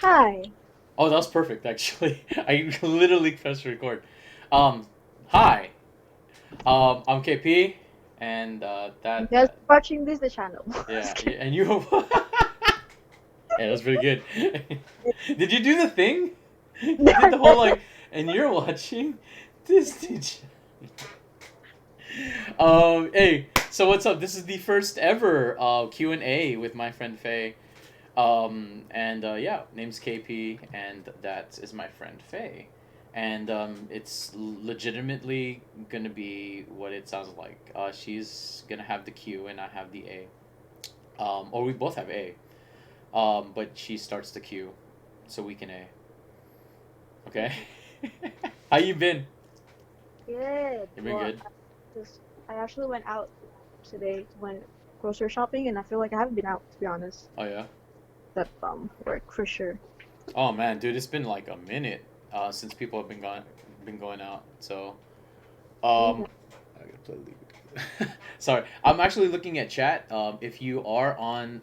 Hi. Oh, that was perfect, actually. I literally pressed record. Um, Hi. I'm KP, and You that guys that watching Disney Channel. yeah, Just kidding. and you. Yeah, that's pretty good. Did you do the thing? You did the whole like, and you're watching Disney. Hey, so what's up? This is the first ever Q&A with my friend Faye. And yeah, name's KP, and that is my friend Faye. And it's legitimately gonna be what it sounds like. She's gonna have the Q, and I have the A. Or we both have A. But she starts the Q, so we can A. Okay. How you been? Good. You been Well, good? just I actually went out today, went grocery shopping, and I feel like I haven't been out to be honest. Oh yeah. Except work for sure. Oh man, dude, it's been like a minute since people have been going out. So Yeah. I gotta play League. Sorry, I'm actually looking at chat. If you are on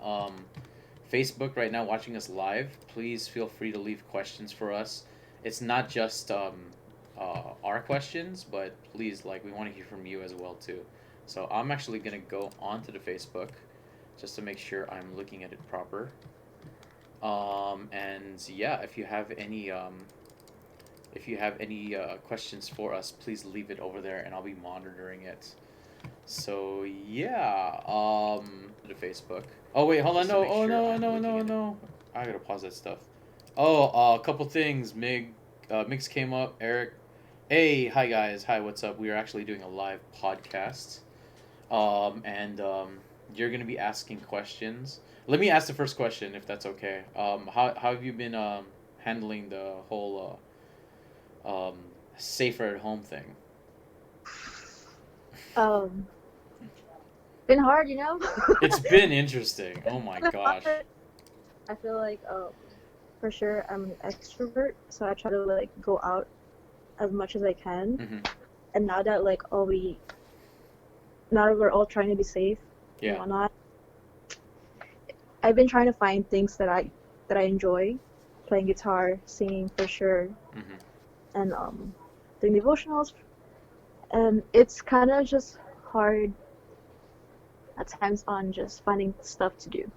Facebook right now watching us live, please feel free to leave questions for us. It's not just our questions, but please, like, we want to hear from you as well too. So I'm actually gonna go onto the Facebook just to make sure I'm looking at it proper. And yeah, if you have any questions for us, please leave it over there, and I'll be monitoring it. So yeah, the Facebook. Oh wait, hold on. No, oh no, no, no, no. I gotta pause that stuff. Oh, a couple things. Mix came up. Eric, hey, hi guys, hi, what's up? We are actually doing a live podcast. And you're gonna be asking questions. Let me ask the first question, if that's okay. How have you been handling the whole safer at home thing? Um, been hard, It's been interesting. Oh my Been gosh. hard. I feel like for sure I'm an extrovert, so I try to like go out as much as I can. Hmm. And now that we're all trying to be safe and Yeah. whatnot, I've been trying to find things that I enjoy, playing guitar, singing for sure, Hmm. and doing devotionals. And it's kind of just hard at times on just finding stuff to do.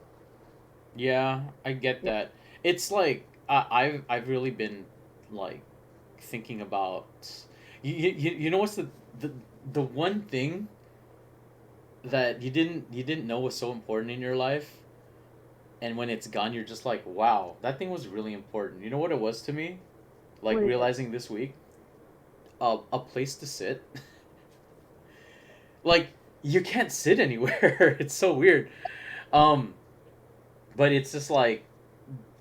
Yeah, I get Yeah. that. It's like I've really been like thinking about you know what's the the one thing that you didn't know was so important in your life, and when it's gone you're just like, wow, that thing was really important. You know what it was to me, like What is it? realizing this week, a place to sit. Like, you can't sit anywhere. It's so weird. um but it's just like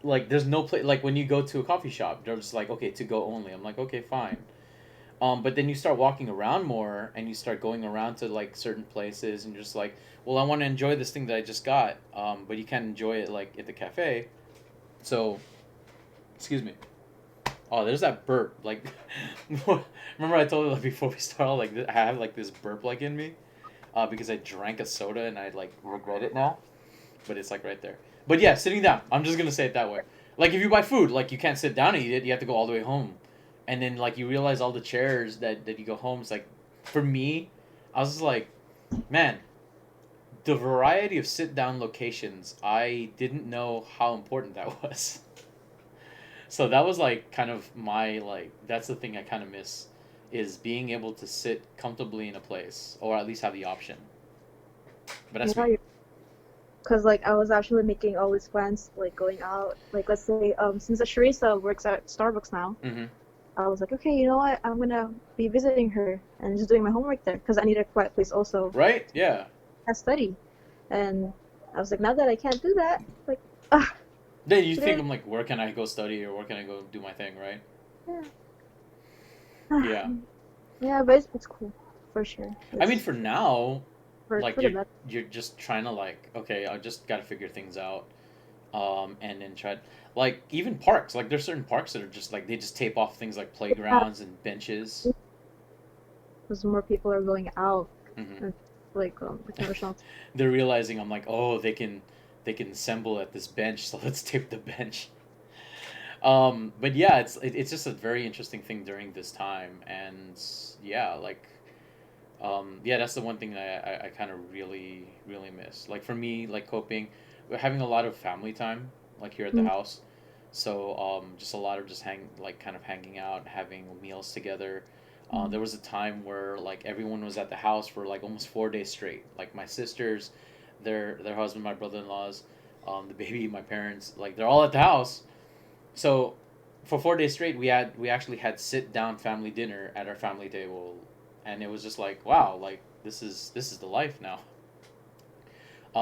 there's no place. Like when you go to a coffee shop, they're just like, okay, to go only. I'm like, okay, fine. But then you start walking around more, and you start going around to like certain places, and you're just like, well, I want to enjoy this thing that I just got, but you can't enjoy it like at the cafe. So, excuse me. Oh, there's that burp. Like, remember I told you, like, before we started, like, I have like this burp like in me, because I drank a soda and I like regret it now. But it's like right there. But yeah, sitting down. I'm just gonna say it that way. Like if you buy food, like you can't sit down and eat it. You have to go all the way home, and then like you realize all the chairs that you go home. It's like, for me, I was just like, man, the variety of sit down locations. I didn't know how important that was. So that was like kind of my, like, that's the thing I kind of miss, is being able to sit comfortably in a place, or at least have the option. But You that's know, me. because like I was actually making all these plans, like going out. Like let's say, since Sharissa works at Starbucks now, Mm-hmm. I was like, okay, you know what? I'm gonna be visiting her and just doing my homework there because I need a quiet place also Right? Yeah. to study. And I was like, now that I can't do that, like, ah, Then you think, today, I'm like, where can I go study, or where can I go do my thing, right? yeah, Yeah. yeah, but it's cool for sure. I mean, It's for now, like for the best. you're just trying to, like, okay, I just got to figure things out, and then try, like, even parks. Like there's certain parks that are just like, they just tape off things like Yeah, playgrounds and benches. because more people are going out Hmm. and like the conventional. They're realizing, I'm like, oh, they can assemble at this bench, so let's tape the bench. But yeah, it's just a very interesting thing during this time, and yeah, like yeah, that's the one thing that I kind of really miss. Like for me, like coping, we're having a lot of family time, like here at the Mm, house. So just a lot of just kind of hanging out, having meals together. mm, There was a time where like everyone was at the house for like almost 4 days straight. Like my sisters, their husband, my brother in laws, the baby, my parents, like they're all at the house. So for 4 days straight, we actually had sit down family dinner at our family table, and it was just like wow, like this is the life now.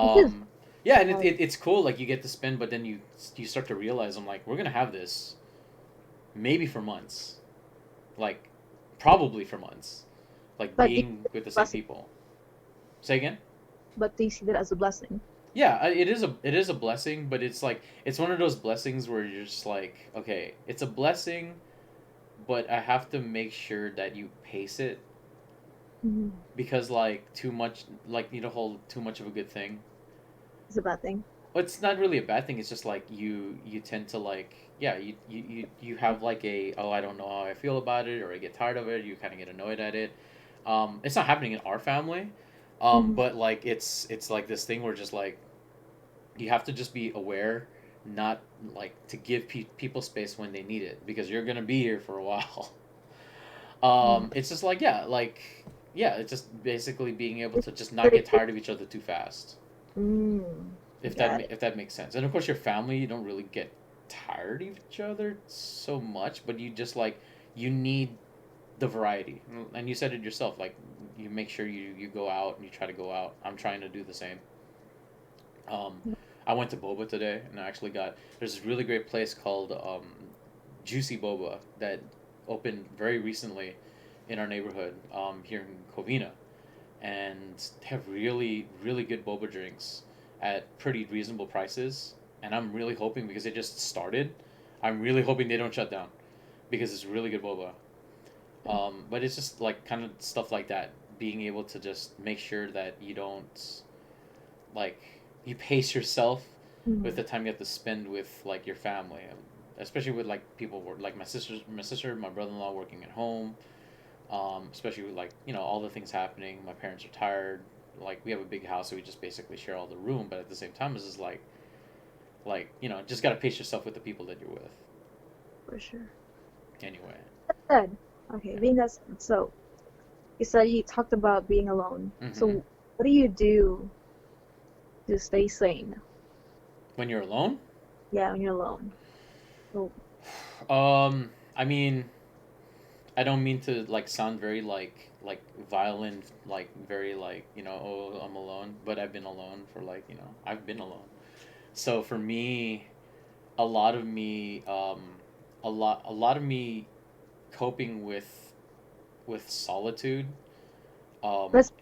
it is Um, yeah, and hard. it's cool. Like you get to spend, but then you start to realize I'm like we're gonna have this maybe for months, like probably for months, like But do you being see it with the as a same blessing? people. Say again. But do you see that as a blessing? Yeah, it is a blessing, but it's like it's one of those blessings where you're just like okay, it's a blessing, but I have to make sure that you pace it Mm, because like too much like you don't hold too much of a good thing. it's a bad thing. Well, it's not really a bad thing. It's just like you tend to like yeah you have like a oh I don't know how I feel about it or I get tired of it. You kind of get annoyed at it. It's not happening in our family, Mm, but like it's like this thing where just like you have to just be aware, not like to give people space when they need it because you're gonna be here for a while. mm, It's just yeah, it's just basically being able it's to just not very get good. tired of each other too fast. Mm, got it. If that makes sense. And of course, your family you don't really get tired of each other so much, but you just like you need the variety. And you said it yourself, like you make sure you go out and you try to go out. I'm trying to do the same. I went to Boba today, and I actually got there's this really great place called Juicy Boba that opened very recently in our neighborhood here in Covina, and they have really good boba drinks at pretty reasonable prices. And I'm really hoping because they just started, I'm really hoping they don't shut down because it's really good boba. But it's just like kind of stuff like that, being able to just make sure that you don't like you pace yourself with Mm, the time you have to spend with like your family, especially with like people like my sister, my brother in law working at home. Especially with like all the things happening. My parents are tired. Like we have a big house, so we just basically share all the room. But at the same time, it's just like just gotta pace yourself with the people that you're with. for sure. Anyway. Good. Okay, being that so you said you talked about being alone. Mm-hmm. So what do you do to stay sane? When you're alone, Yeah, when you're alone. So I mean, I don't mean to like sound very like violent, like very like oh I'm alone, but I've been alone for like I've been alone. So for me, a lot of me, a lot of me coping with solitude. Um, that's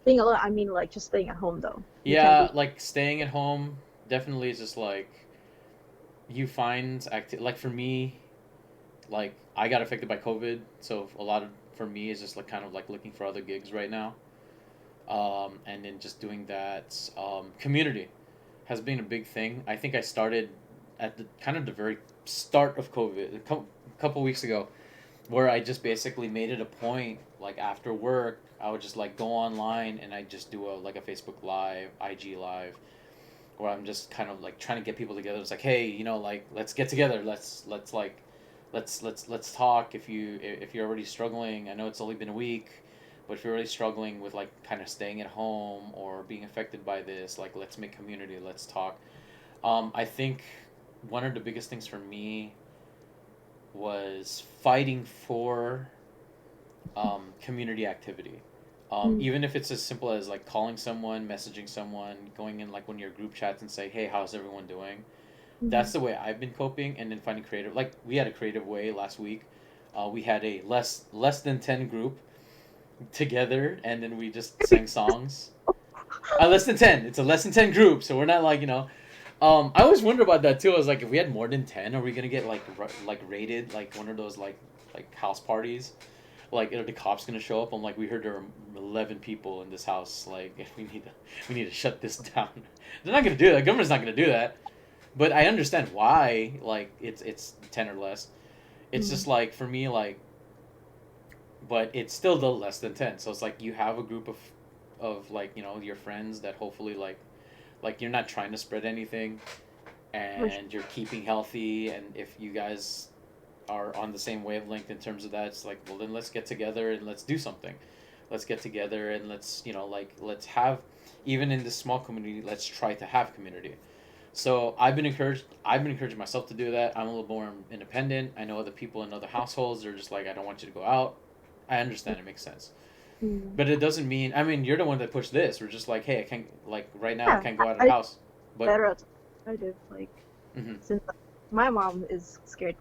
being alone. I mean, like just staying at home though. You can't yeah, be. like staying at home definitely is just like you find like for me, like I got affected by COVID, so a lot of for me is just like kind of like looking for other gigs right now. And then just doing that. Community has been a big thing. I think I started at the kind of the very start of COVID, couple weeks ago, where I just basically made it a point, like after work, I would just like go online and I just do a Facebook Live, IG Live, where I'm just kind of like trying to get people together. It's like, hey, like let's get together. Let's like, let's talk. If you're already struggling, I know it's only been a week, but if you're already struggling with like kind of staying at home or being affected by this, like let's make community. Let's talk. I think one of the biggest things for me was fighting for community activity. Mm, Even if it's as simple as like calling someone, messaging someone, going in like one of your group chats and say, "Hey, how's everyone doing?" That's mm. the way I've been coping, and then finding creative. Like we had a creative way last week. We had a less than 10 group together, and then we just sang songs. Less than 10. It's a less than 10 group, so we're not like I always wonder about that too. I was like, if we had more than 10, are we gonna get like raided like one of those like house parties? Like are the cops gonna show up? I'm like, we heard there are 11 people in this house. Like we need to shut this down. They're not gonna do that. The government's not gonna do that. but I understand why. Like it's 10 or less. It's Mm. just like for me, like, but it's still the less than 10. So it's like you have a group of like your friends that hopefully like you're not trying to spread anything, For sure. and you're keeping healthy, and if you guys are on the same wavelength in terms of that, it's like, well, then let's get together and let's do something. Let's get together and let's like let's have, even in this small community, let's try to have community. So I've been encouraging myself to do that. I'm a little more independent. I know other people in other households are just like, I don't want you to go out. I understand, it makes sense, Mm. but it doesn't mean, I mean, you're the one that pushed this. We're just like, hey, I can't, like, right now I Yeah, can't go out of the I house, but better alternative. Like mm-hmm, since my mom is scared,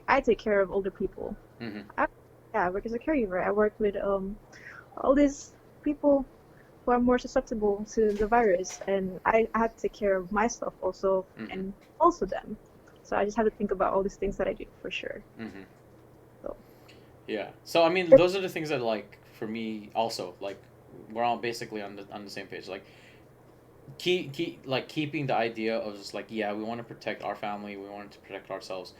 I take care of older people. mm-hmm, I, yeah, I work as a caregiver. I work with all these people who are more susceptible to the virus, and I have to take care of myself also, mm-hmm, and also them. So I just have to think about all these things that I do for sure. mm-hmm. So Yeah. So I mean, those are the things that, like, for me also, like, we're all basically on the same page. Like, keeping the idea of just like, yeah, we want to protect our family, we want to protect ourselves,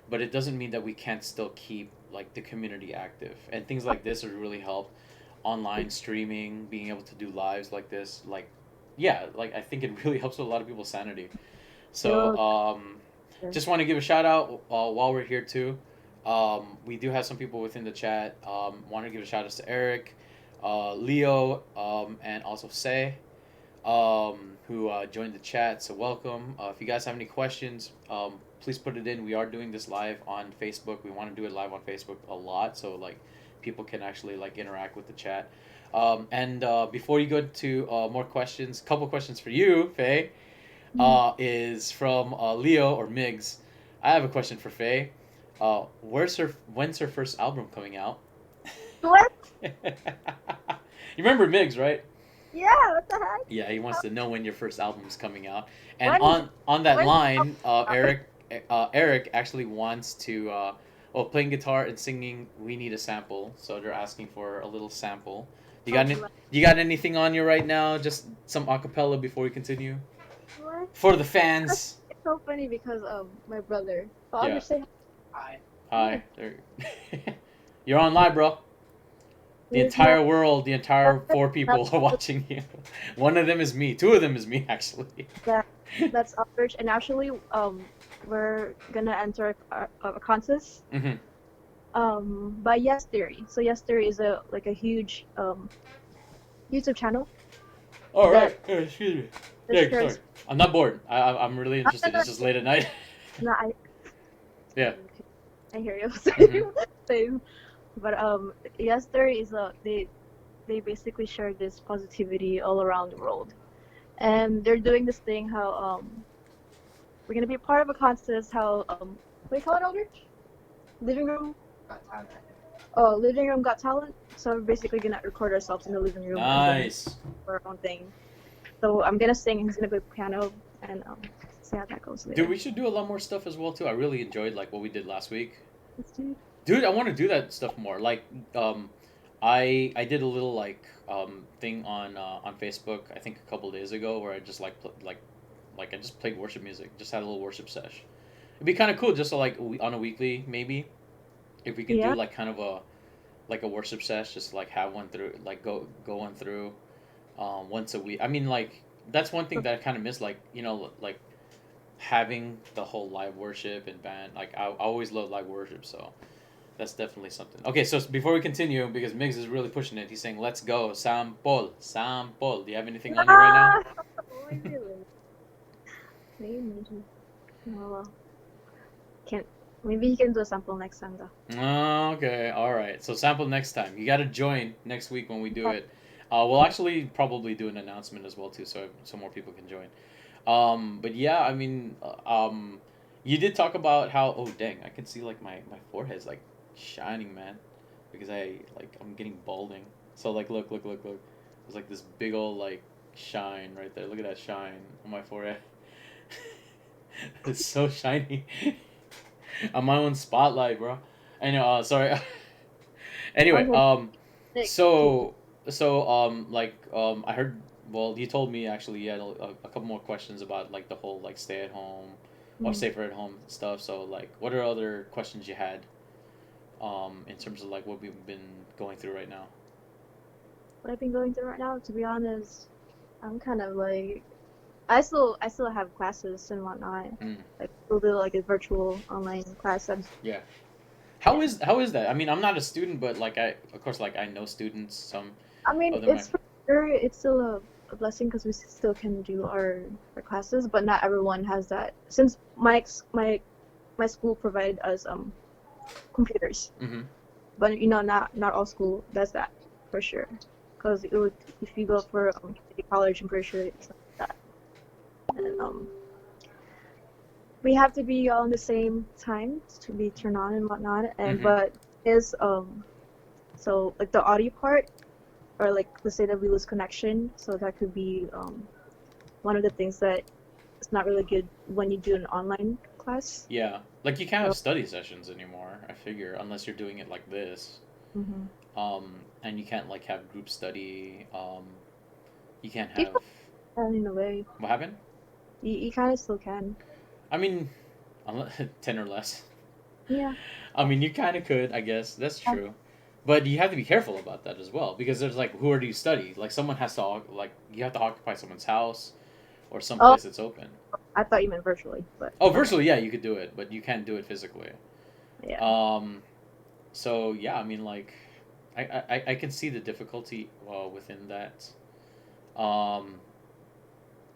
but it doesn't mean that we can't still keep like the community active, and things like this would really help. Online streaming, being able to do lives like this, like, yeah, like I think it really helps with a lot of people's sanity. So it'll, just want to give a shout out while we're here too. We do have some people within the chat. Want to give a shout out to Eric, Leo, and also Say, who joined the chat. So welcome. If you guys have any questions, please put it in. We are doing this live on Facebook. We want to do it live on Facebook a lot, so like people can actually like interact with the chat. And before you go to more questions, couple questions for you, Faye, is from Leo or Migs. I have a question for Faye. When's her first album coming out? what? You remember Migs, right? Yeah, what the heck? Yeah, he wants to know when your first album is coming out. And When is on that when? line, Eric actually wants to well, playing guitar and singing. We need a sample, so they're asking for a little sample. Oh, You got anything on you right now? Just some acapella before we continue what? for the fans. It's so funny because my brother. So I'll Yeah. just say hi. Hi. Hi. There. You're on live, bro. The There's no entire world, the entire four people are watching you. One of them is me. Two of them is me, actually. that that's outreach, and actually we're gonna enter a contest Mm-hmm. by Yes Theory. So Yes Theory is a like a huge YouTube channel All that right. Excuse me. that Yeah, sorry. shares. I'm not bored. I'm really interested. It's just late at night. No, Yeah. I hear you. Mm-hmm. Same. But Yes Theory is a they basically share this positivity all around the world, and they're doing this thing how we're gonna be part of a contest how what do you call it, Aldrich? Living room. Oh, living room got talent. So we're basically gonna record ourselves in the living room and then Nice. do our own thing. So I'm gonna sing, he's gonna play piano, and see how that goes Dude, later. we should do a lot more stuff as well too. I really enjoyed like what we did last week. Let's do. Dude, I want to do that stuff more. Like, um, I did a little like thing on Facebook. I think a couple days ago where I just like I just played worship music. Just had a little worship sesh. It'd be kind of cool just to like on a weekly maybe if we can do Yeah. like kind of a worship sesh. Just like have one through like go on through once a week. I mean like that's one thing that I kind of miss. Like like having the whole live worship and band. Like I always love live worship. So. That's definitely something. Okay, so before we continue, because Migs is really pushing it, he's saying, "Let's go, sample, sample." Do you have anything on you right now? Ah! Oh, I really. Maybe. Oh, well. Can't. Maybe he can do a sample next time though. Okay, all right. So sample next time. You got to join next week when we do it. We'll actually probably do an announcement as well too, so more people can join. But yeah, I mean, you did talk about how. Oh dang, I can see like my forehead's like shining, man, because I'm getting balding. So like, look. There's like this big old like shine right there. Look at that shine on my forehead. It's so shiny. I'm my own spotlight, bro. I know. Sorry. Anyway, Okay. Next. I heard. Well, you told me actually you had a couple more questions about like the whole like stay at home, or Mm. safer at home stuff. So like, what are other questions you had in terms of like what we've been going through right now? What I've been going through right now, to be honest, I'm kind of like I still have classes and whatnot. Mm, Like we'll do like a virtual online class. yeah. Yeah. How is that? I mean, I'm not a student, but like I of course like I know students. Some I mean, of them I it's for sure it's still a blessing because we still can do our classes, but not everyone has that. Since my school provided us computers, mm-hmm. but not all school does that for sure. Because it would if you go for community college, I'm pretty sure it's not that. And we have to be on the same time to be turned on and whatnot. And Mm-hmm. but is so like the audio part, or like let's say that we lose connection, so that could be one of the things that is not really good when you do an online class. Yeah. Like you can't have So, study sessions anymore, I figure, unless you're doing it like this. hmm And you can't like have group study. You can't you have can in a way, what happened? you kind of still can. I mean, unless, 10 or less. Yeah. I mean, you kind of could, I guess. That's true. But you have to be careful about that as well because there's like, who do you study? Like, someone has to, like, you have to occupy someone's house or some Oh, place that's open. I thought you meant virtually, but Oh, okay. virtually, yeah, you could do it, but you can't do it physically. Yeah. Um, so, yeah, I mean, like, I can see the difficulty within that. Um,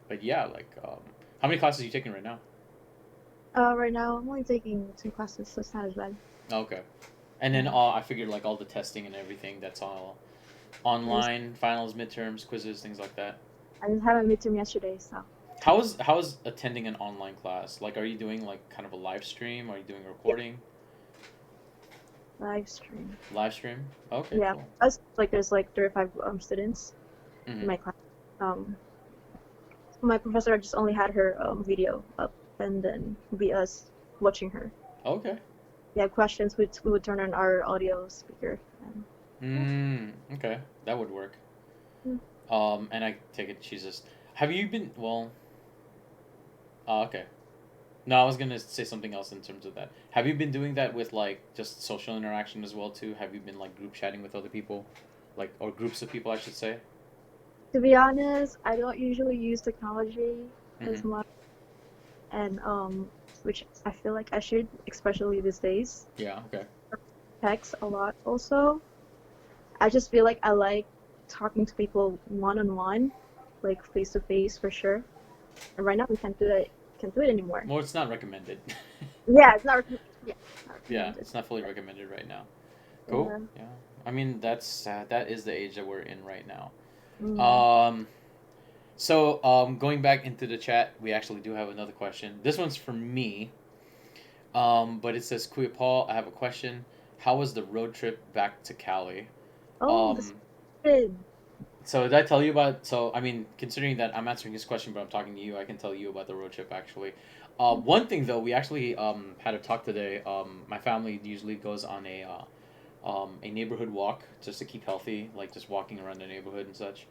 but yeah, like, how many classes are you taking right now? Right now I'm only taking two classes, so it's not as bad. Okay. And then Yeah. I figured like all the testing and everything, that's all Yes. online, finals, midterms, quizzes, things like that. I just had a midterm yesterday, so How is attending an online class? Like, are you doing like kind of a live stream? Are you doing a yeah, recording? live stream. Live stream? Okay, Yeah. cool. Us like there's like 35 students in Mm-hmm. my class. Um, my professor just only had her video up, and then be us watching her. Okay. We have questions, we would turn on our audio speaker. And, yeah. Okay, that would work. Yeah. And I take it she's just. Have you been? Well, okay. No, I was gonna say something else in terms of that. Have you been doing that with like just social interaction as well too? Have you been like group chatting with other people, like or groups of people, I should say? To be honest, I don't usually use technology Mm-hmm. as much, and which I feel like I should, especially these days. Yeah. Okay. Text a lot also. I just feel like I like talking to people one on one, like face to face for sure. And right now we can't do that. Can't do it anymore. Well, it's not recommended. Yeah, it's not. Yeah, it's not Yeah, recommended. it's not fully recommended right now. Cool. Yeah. Yeah. I mean, that is the age that we're in right now. Mm. Um. So, going back into the chat, we actually do have another question. This one's for me. But it says, Kuya Paul, I have a question. How was the road trip back to Cali? Oh, this Um, kid. so did I tell you about? So I mean, considering that I'm answering his question, but I'm talking to you, I can tell you about the road trip actually. One thing though, we actually had a talk today. My family usually goes on a neighborhood walk just to keep healthy, like just walking around the neighborhood and such.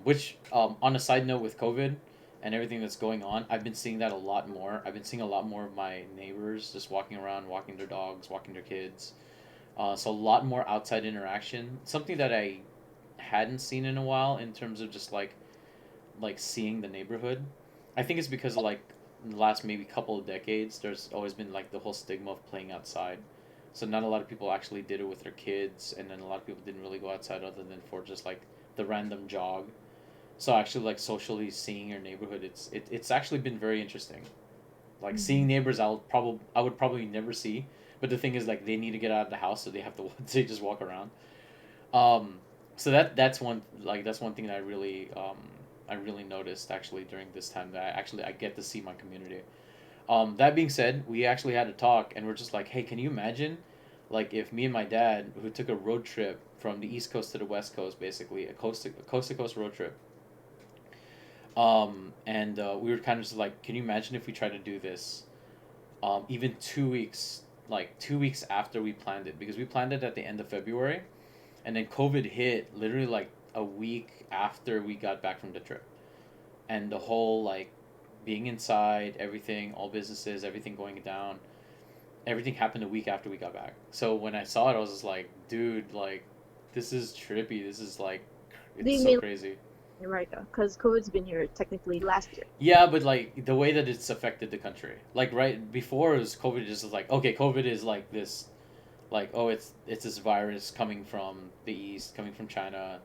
Which on a side note with COVID and everything that's going on, I've been seeing that a lot more. I've been seeing a lot more of my neighbors just walking around, walking their dogs, walking their kids. So a lot more outside interaction. Something that I hadn't seen in a while in terms of just like seeing the neighborhood. I think it's because of like the last maybe couple of decades, there's always been like the whole stigma of playing outside. So not a lot of people actually did it with their kids, and then a lot of people didn't really go outside other than for just like the random jog. So actually, like socially seeing your neighborhood, it's actually been very interesting. Like Mm-hmm. seeing neighbors, I would probably never see. But the thing is, like they need to get out of the house, so they have to they just walk around. Um, so that's one thing that I really noticed actually during this time that I get to see my community. That being said, we actually had a talk and we're just like, hey, can you imagine, like if me and my dad who took a road trip from the East Coast to the West Coast, basically a coast to coast road trip. And we were kind of just like, can you imagine if we tried to do this, even 2 weeks, like 2 weeks after we planned it, because we planned it at the end of February, and then COVID hit literally like a week after we got back from the trip, and the whole like being inside, everything, all businesses, everything going down. Everything happened a week after we got back. So when I saw it, I was just like, dude, like, this is trippy. This is like, Do it's you so mean crazy. in America? Because COVID's been here technically last year. Yeah, but like the way that it's affected the country, like right before it was COVID, just was like, okay, COVID is like this, like, oh, it's this virus coming from the east, coming from China,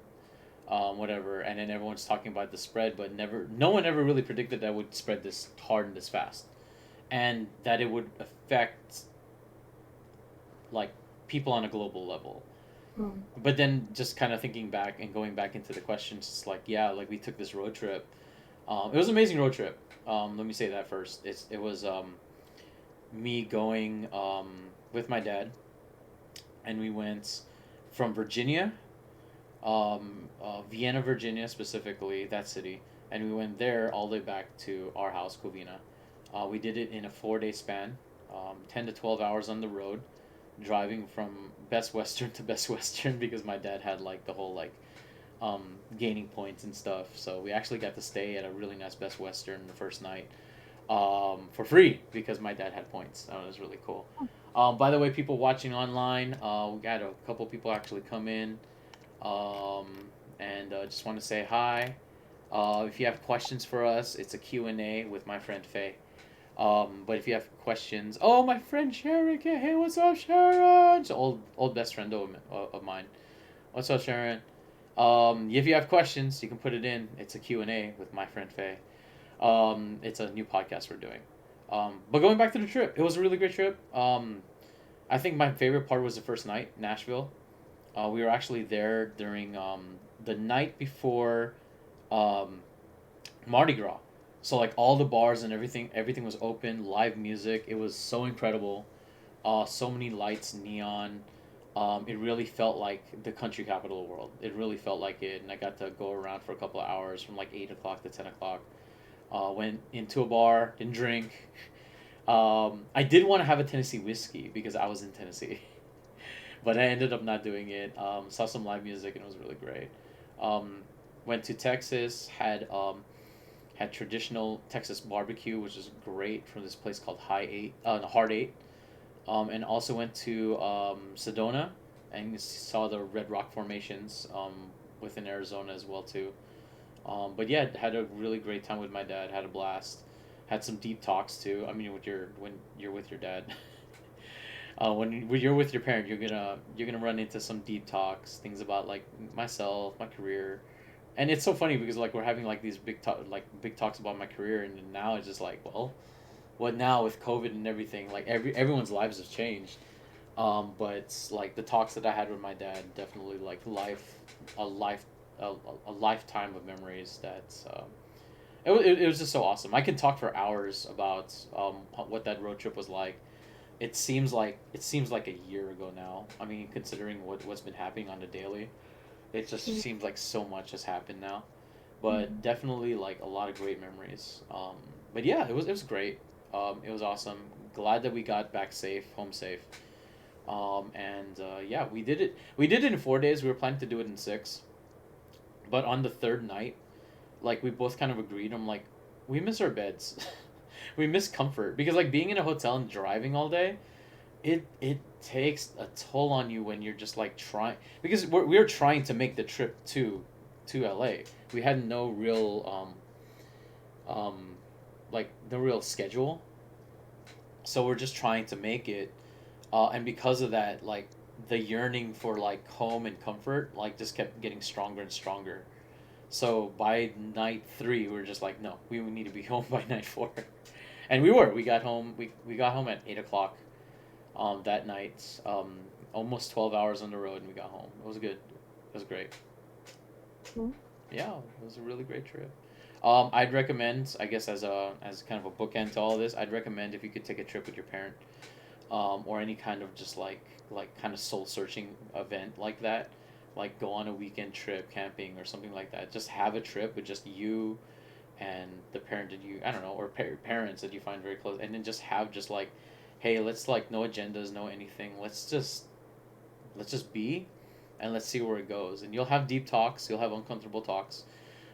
whatever, and then everyone's talking about the spread, but no one ever really predicted that it would spread this hard and this fast, and that it would affect like people on a global level. Mm. But then just kind of thinking back and going back into the questions, it's like, yeah, like we took this road trip. It was an amazing road trip. Let me say that first. It was me going with my dad, and we went from Virginia, Vienna, Virginia specifically, that city, and we went there all the way back to our house, Covina. We did it in a 4 day span, 10 to 12 hours on the road, driving from Best Western to Best Western because my dad had like the whole like gaining points and stuff. So we actually got to stay at a really nice Best Western the first night for free because my dad had points. That was really cool. By the way, people watching online, we had a couple people actually come in, um, and just want to say hi. If you have questions for us, it's a Q&A with my friend Faye. But if you have questions, oh, my friend Sharon, hey, what's up, Sharon? It's an old best friend of mine. What's up, Sharon? If you have questions, you can put it in. It's a Q&A with my friend Faye. It's a new podcast we're doing. But going back to the trip, it was a really great trip. I think my favorite part was the first night, Nashville. We were actually there during the night before um, Mardi Gras. So like all the bars and everything was open, live music. It was so incredible. So many lights, neon. It really felt like the country capital of the world. It really felt like it, and I got to go around for a couple of hours from like 8 o'clock to 10 o'clock. Went into a bar, didn't drink. I did want to have a Tennessee whiskey because I was in Tennessee, but I ended up not doing it. Saw some live music and it was really great. Um, Went to Texas, had traditional Texas barbecue, which is great from this place called Hard Eight. And also went to Sedona and saw the Red Rock formations within Arizona as well too. But yeah, had a really great time with my dad. Had a blast. Had some deep talks too. I mean, when you're with your dad, when you're with your parent, you're gonna run into some deep talks, things about like myself, my career, and it's so funny because like we're having like these big talks about my career, and now it's just like, well, what now with COVID and everything? Like everyone's lives have changed. But like the talks that I had with my dad, definitely like a life, a lifetime of memories. It was just so awesome. I can talk for hours about what that road trip was like. It seems like a year ago now. I mean, considering what's been happening on the daily, it just Mm. seems like so much has happened now. But Mm. definitely like a lot of great memories. But yeah, it was great. It was awesome. Glad that we got back safe, home safe. And yeah, we did it. We did it in 4 days. We were planning to do it in six, but on the third night, like we both kind of agreed. I'm like, we miss our beds. We miss comfort because like being in a hotel and driving all day, it takes a toll on you when you're just like trying because we were trying to make the trip to LA. We had no real like no real schedule, so we're just trying to make it, and because of that, like the yearning for like home and comfort like just kept getting stronger and stronger. So by night three, we were just like, no, we need to be home by night four, and we were. We got home. We got home at 8 o'clock that night. Almost 12 hours on the road, and we got home. It was good. It was great. Mm. Yeah, it was a really great trip. I'd recommend, I guess, as kind of a bookend to all this, I'd recommend if you could take a trip with your parent, or any kind of just like kind of soul searching event like that, like go on a weekend trip camping or something like that. Just have a trip with just you and the parent that you I don't know or parents that you find very close, and then just have just like, hey, let's like no agendas, no anything. Let's just be, and let's see where it goes. And you'll have deep talks, you'll have uncomfortable talks,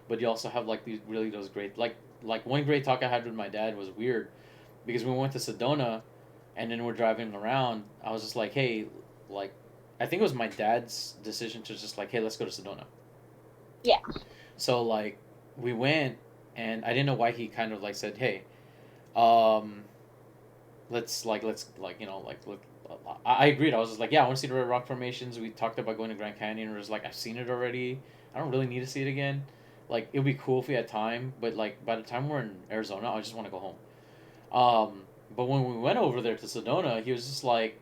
but you also have like these really those great like like one great talk I had with my dad was weird because we went to Sedona, and then we're driving around. I was just like, hey, like, I think it was my dad's decision to just like, hey, let's go to Sedona. Yeah. So like, we went, and I didn't know why he kind of like said, hey, um, let's like like look. I agreed. I was just like, yeah, I want to see the red rock formations. We talked about going to Grand Canyon. It was like, I've seen it already. I don't really need to see it again. Like, it would be cool if we had time, but like by the time we're in Arizona, I just want to go home. But when we went over there to Sedona, he was just like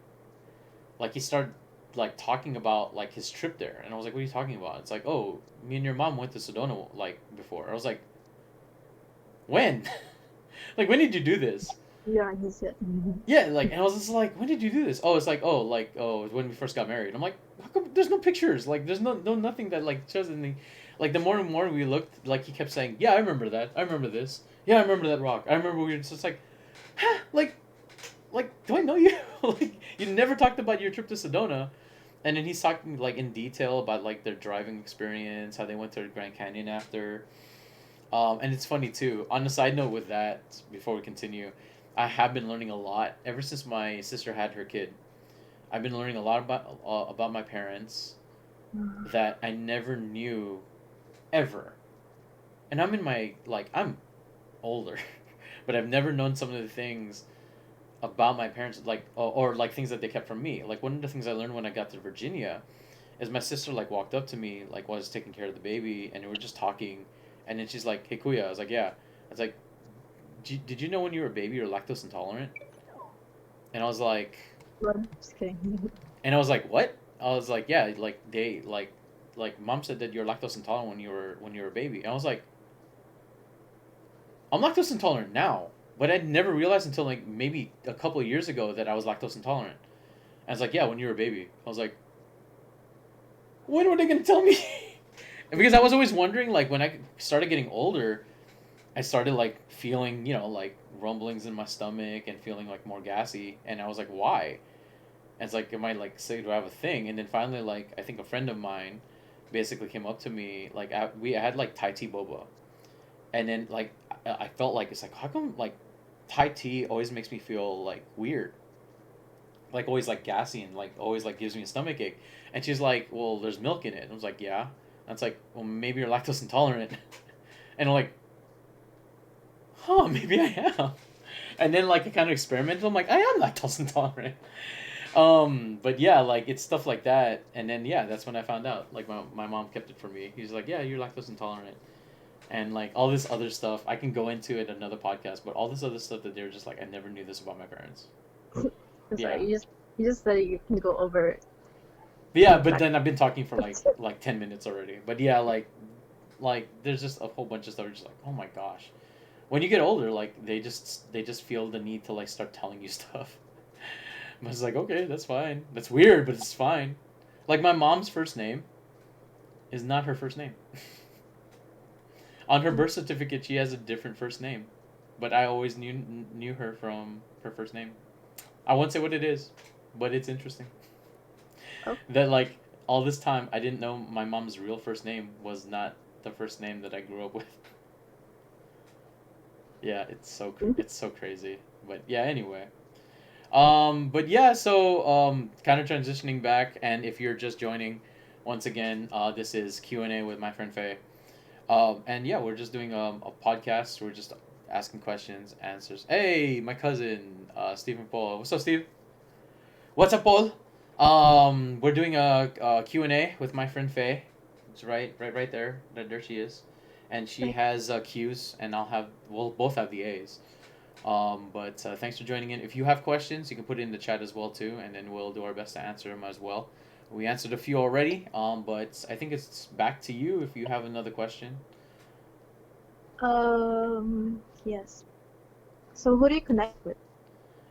he started like talking about like his trip there, and I was like, "What are you talking about?" It's like, "Oh, me and your mom went to Sedona like before." I was like, "When? Like when did you do this?" Yeah, he's it. Yeah, like, and I was just like, "When did you do this?" Oh, it's like oh, when we first got married. I'm like, "How come there's no pictures? Like, there's no nothing that like shows anything." Like the more and more we looked, like he kept saying, "Yeah, I remember that. I remember this. Yeah, I remember that rock. I remember we were just like, huh? Like, do I know you? Like, you never talked about your trip to Sedona." And then he's talking like in detail about like their driving experience, how they went to the Grand Canyon after. And it's funny too. On a side note with that, before we continue, I have been learning a lot ever since my sister had her kid. I've been learning a lot about my parents that I never knew ever. And I'm in my like I'm older, but I've never known some of the things about my parents like or like things that they kept from me. Like one of the things I learned when I got to Virginia is my sister like walked up to me like while I was taking care of the baby, and we were just talking, and then she's like, "Hey Kuya," I was like, "Yeah." I was like, "Did you know when you were a baby you're lactose intolerant?" And I was like, Well, just kidding. and I was like, "What?" I was like, "Yeah, like they like mom said that you're lactose intolerant when you were a baby." And I was like, "I'm lactose intolerant now." But I never realized until like maybe a couple of years ago that I was lactose intolerant. And I was like, "Yeah, when you were a baby." I was like, "When were they gonna tell me?" Because I was always wondering, like when I started getting older, I started like feeling, like rumblings in my stomach and feeling like more gassy, and I was like, why? And it's like, am I like sick? Do I have a thing? And then finally, like I think a friend of mine basically came up to me, like I had like Thai tea boba, and then like I felt like it's like how come like Thai tea always makes me feel like weird, like always like gassy and like always like gives me a stomach ache, and she's like, well, there's milk in it. And I was like, yeah. And it's like, well, maybe you're lactose intolerant, and I'm like, huh, maybe I am. And then like I kind of experimented. I'm like, I am lactose intolerant. But yeah, like it's stuff like that. And then yeah, that's when I found out. Like my mom kept it for me. He's like, yeah, you're lactose intolerant, and like all this other stuff. I can go into it in another podcast, but all this other stuff that they're just like, I never knew this about my parents. Yeah, Sorry, you just said you can go over but yeah, but back. then I've been talking for like 10 minutes already. But yeah, like there's just a whole bunch of stuff. Just like, oh my gosh, when you get older, like they just feel the need to like start telling you stuff. I was like, okay, that's fine. That's weird, but it's fine. Like my mom's first name is not her first name. On her birth certificate, she has a different first name, but I always knew her from her first name. I won't say what it is, but it's interesting Oh, that like all this time I didn't know my mom's real first name was not the first name that I grew up with. Yeah, it's so crazy. But yeah, anyway. But yeah, so kind of transitioning back, and if you're just joining, once again, this is Q&A with my friend Faye. And yeah, we're just doing a podcast. We're just asking questions, answers. Hey, my cousin, Stephen Paul. What's up, Steve? What's up, Paul? We're doing a Q&A with my friend Faye. It's right there. There she is, and she thank has Q's, and we'll both have the A's. But thanks for joining in. If you have questions, you can put it in the chat as well too, and then we'll do our best to answer them as well. We answered a few already, but I think it's back to you if you have another question. yes. So who do you connect with?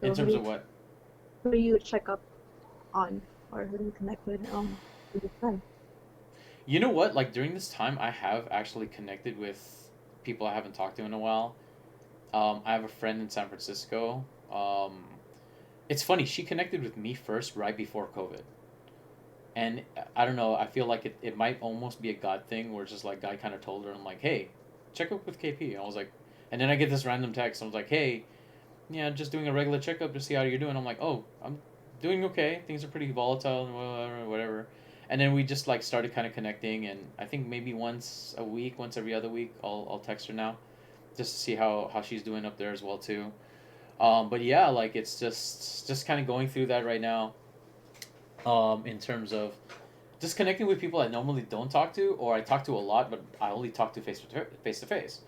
In So terms of what? who do you check up on, or who do you connect with your friend? You know what? Like during this time, I have actually connected with people I haven't talked to in a while. I have a friend in San Francisco. It's funny. She connected with me first, right before COVID. And I don't know. I feel like it might almost be a God thing, where it's just like God kind of told her, I'm like, hey, check up with KP. And I was like, And then I get this random text. I was like, hey, yeah, just doing a regular checkup to see how you're doing. I'm like, oh, I'm doing okay. Things are pretty volatile and whatever. And then we just like started kind of connecting, and I think maybe once a week, once every other week, I'll text her now, just to see how she's doing up there as well too. But yeah, like it's just kind of going through that right now. In terms of just connecting with people I normally don't talk to, or I talk to a lot, but I only talk to face to face.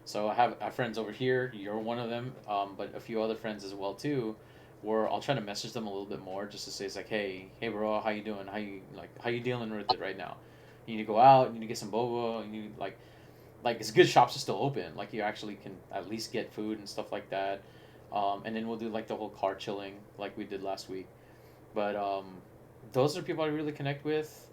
So I have friends over here. You're one of them, but a few other friends as well too, where I'll try to message them a little bit more just to say it's like, hey, bro, how you doing? How you dealing with it right now? You need to go out. You need to get some boba. You need like it's good shops are still open. Like you actually can at least get food and stuff like that. And then we'll do like the whole car chilling like we did last week. But those are people I really connect with.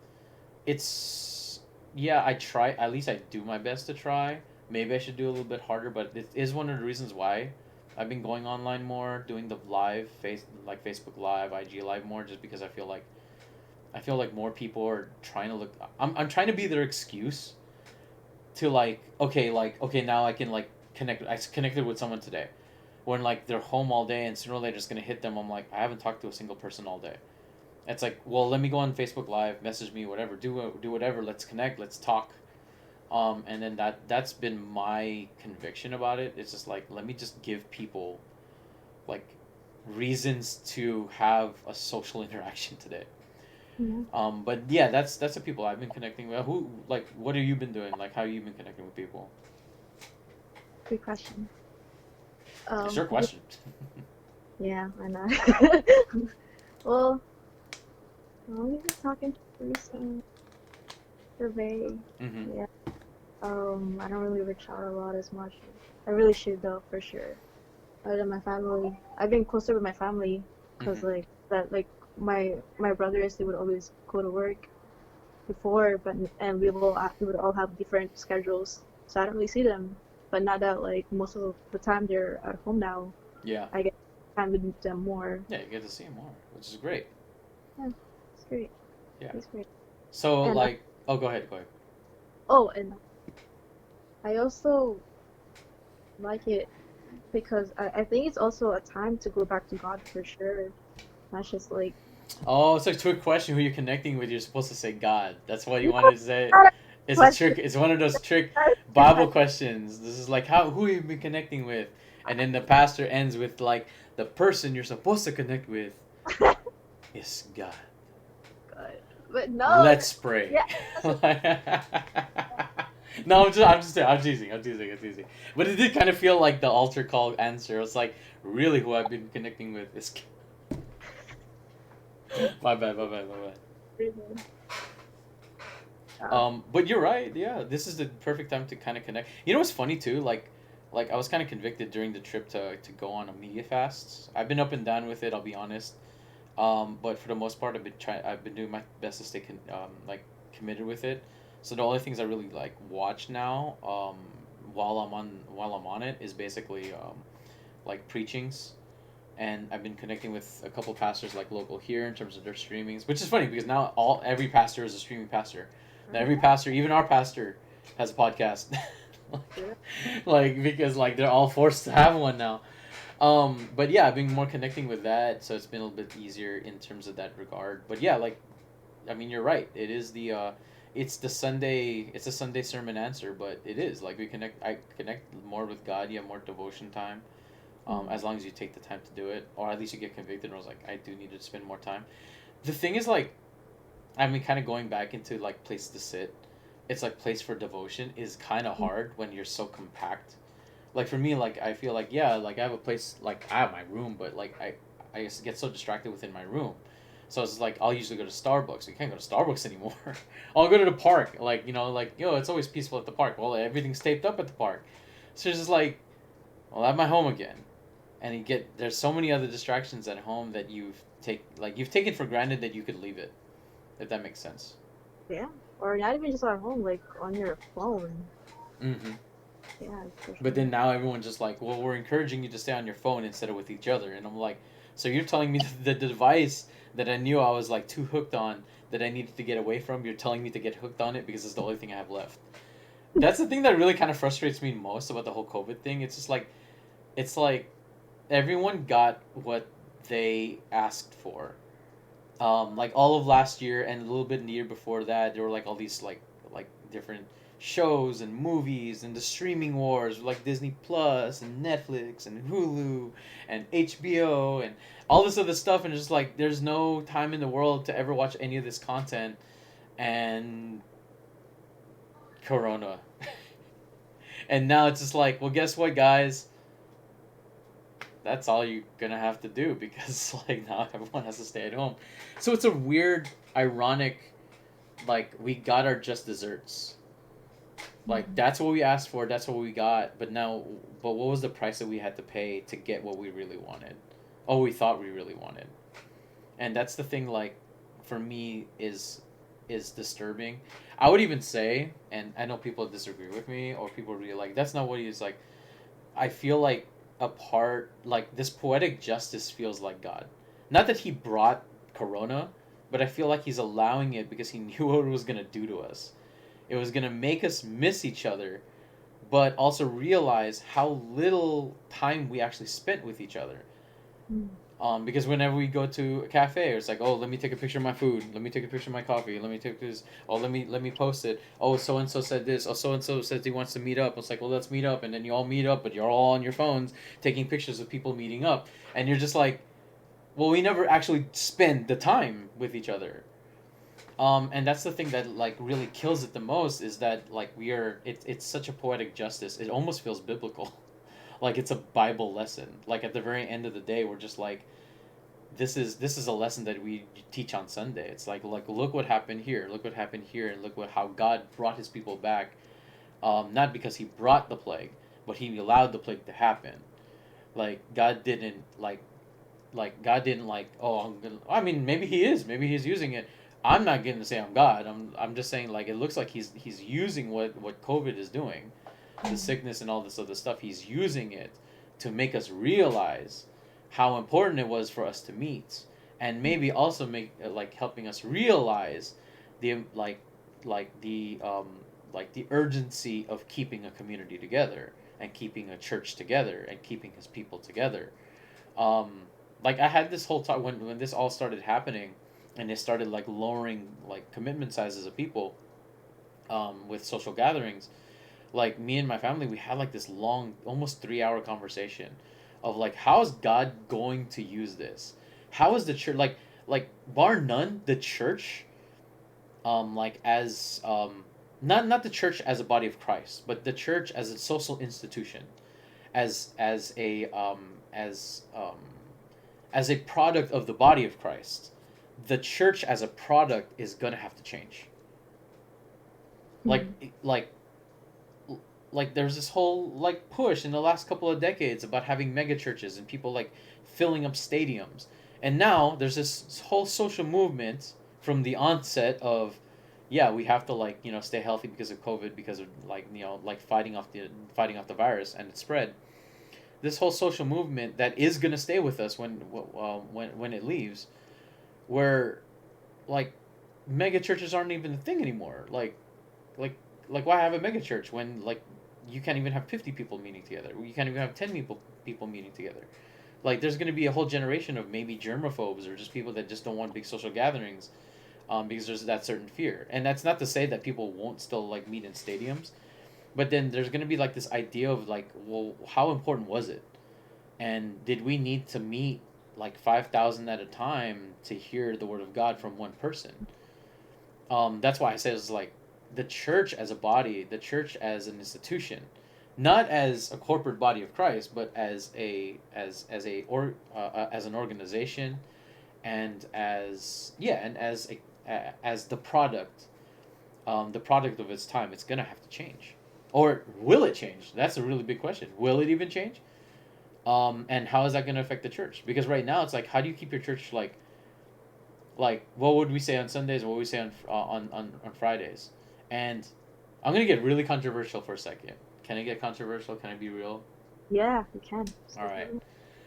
It's yeah, I try. At least I do my best to try. Maybe I should do a little bit harder, but it is one of the reasons why I've been going online more, doing the live like Facebook Live, IG Live more, just because I feel like more people are trying to look. I'm trying to be their excuse to like okay now I can like connect. I connected with someone today, when like they're home all day and sooner or later it's gonna hit them. I'm like I haven't talked to a single person all day. It's like, well, let me go on Facebook Live, message me, whatever, do whatever. Let's connect, let's talk. And then that's been my conviction about it. It's just like let me just give people like reasons to have a social interaction today. Yeah, But yeah, that's the people I've been connecting with. Who like what have you been doing? Like how have you been connecting with people? good question. It's your Yeah, question. yeah, I know. Well, we've been talking first, survey. Mm-hmm. Yeah. I don't really reach out a lot as much. I really should though, for sure. Other than my family, I've been closer with my family, cause Mm-hmm. like that, like my brothers, they would always go to work before, but and we would all have different schedules, so I don't really see them. But now that like most of the time they're at home now, Yeah. I get time with them more. Yeah, you get to see him more, which is great. Yeah, it's great. Yeah. It's great. So And like, oh, go ahead, go ahead. oh, and I also like it because I think it's also a time to go back to God for sure. Not just like Oh, it's a trick question. Who you're connecting with? You're supposed to say God. That's why you no, wanted to say. not a It's a question. trick. It's one of those trick That's your Bible question. questions. This is like how who you've been connecting with, and then the pastor ends with like the person you're supposed to connect with is God. God. But no, Let's pray. yeah, that's No, what, I'm teasing. I'm teasing. But it did kind of feel like the altar call answer. It's like really who I've been connecting with is. My bad. uh, But you're right. Yeah, this is the perfect time to kind of connect. You know what's funny too? Like I was kind of convicted during the trip to go on a media fast. I've been up and down with it. I'll be honest. But for the most part, I've been doing my best to stay like committed with it. So the only things I really like watch now, while I'm on it, is basically like preachings, and I've been connecting with a couple pastors like local here in terms of their streamings, which is funny because now every pastor is a streaming pastor. Now every pastor, even our pastor, has a podcast. yeah. like because like they're all forced to have one now. But yeah, I've been more connecting with that, so it's been a little bit easier in terms of that regard. But yeah, like I mean, you're right. It is it's a Sunday sermon answer, but it is like I connect more with God. You have more devotion time, Mm. as long as you take the time to do it, or at least you get convicted. And I was like, I do need to spend more time. The thing is, like, I mean, kind of going back into like place to sit. It's like place for devotion is kind of Mm. hard when you're so compact. Like for me, like I feel like yeah, like I have a place, like I have my room, but like I just get so distracted within my room. So it's like I'll usually go to Starbucks. We can't go to Starbucks anymore. I'll go to the park. Like like it's always peaceful at the park. Well, everything's taped up at the park. So it's just like, well, I'm at home again, and there's so many other distractions at home that you've taken for granted that you could leave it. If that makes sense. Yeah. Or not even just at home, like on your phone. Mm-hmm. Yeah, for But sure. then now everyone's just like, well, we're encouraging you to stay on your phone instead of with each other, and I'm like, so you're telling me the device that I knew I was like too hooked on that I needed to get away from, you're telling me to get hooked on it because it's the only thing I have left. That's the thing that really kind of frustrates me most about the whole COVID thing. It's like everyone got what they asked for. Like all of last year and a little bit in the year before that, there were like all these like different shows and movies and the streaming wars like Disney Plus and Netflix and Hulu and HBO and all this other stuff, and it's just like there's no time in the world to ever watch any of this content, and Corona. And now it's just like, well, guess what, guys? That's all you're gonna have to do because like now everyone has to stay at home. So it's a weird, ironic, like we got our just desserts. Like Mhm. that's what we asked for, that's what we got. But what was the price that we had to pay to get what we really wanted? Oh, we thought we really wanted. And that's the thing. Like, for me, is disturbing. I would even say, and I know people disagree with me, or people really like that's not what he's like. I feel like a part like this poetic justice feels like God. Not that he brought Corona, but I feel like he's allowing it because he knew what it was gonna do to us. It was gonna make us miss each other, but also realize how little time we actually spent with each other. Mhm. Because whenever we go to a cafe, it's like, oh, let me take a picture of my food. Let me take a picture of my coffee. Let me take this. Oh, let me post it. Oh, so and so said this. Oh, so and so says he wants to meet up. It's like, well, let's meet up, and then you all meet up, but you're all on your phones taking pictures of people meeting up, and you're just like, well, we never actually spend the time with each other. And that's the thing that like really kills it the most is that like we are. It's such a poetic justice. It almost feels biblical, like it's a Bible lesson. Like at the very end of the day, we're just like this is a lesson that we teach on Sunday. It's like look what happened here, look what happened here, and look what how God brought His people back. Not because He brought the plague, but He allowed the plague to happen. Like God didn't like oh I'm gonna. I mean maybe He's using it. I'm not getting to say I'm God. I'm just saying like it looks like He's using what COVID is doing, the Mhm. sickness and all this other stuff. He's using it to make us realize how important it was for us to meet, and maybe also make like helping us realize the like the urgency of keeping a community together and keeping a church together and keeping his people together. Um, like I had this whole talk when this all started happening, and they started like lowering like commitment sizes of people with social gatherings. Like me and my family, we had like this long, almost 3 hour conversation of like how is God going to use this? How is the church like bar none the church like as not the church as a body of Christ, but the church as a social institution, as a as a product of the body of Christ. The church as a product is gonna have to change. Like Mhm. like like there's this whole like push in the last couple of decades about having mega churches and people like filling up stadiums. And now there's this whole social movement from the onset of yeah, we have to like, stay healthy because of COVID because of like, like fighting off the virus and its spread. This whole social movement that is going to stay with us when it leaves where like mega churches aren't even a thing anymore. Like like why have a mega church when like you can't even have 50 people meeting together, you can't even have 10 people meeting together. Like there's going to be a whole generation of maybe germaphobes or just people that just don't want big social gatherings, because there's that certain fear. And that's not to say that people won't still like meet in stadiums, but then there's going to be like this idea of like, well, how important was it, and did we need to meet like 5,000 at a time to hear the word of God from one person? That's why I say it's like the church as a body, the church as an institution, not as a corporate body of Christ, but as an organization, and as the product of its time. It's gonna have to change, or will it change? That's a really big question. Will it even change? And how is that gonna affect the church? Because right now it's like, how do you keep your church like what would we say on Sundays? What would we say on Fridays? And I'm gonna get really controversial for a second. Can I get controversial? Can I be real? Yeah, you can. All right. Absolutely.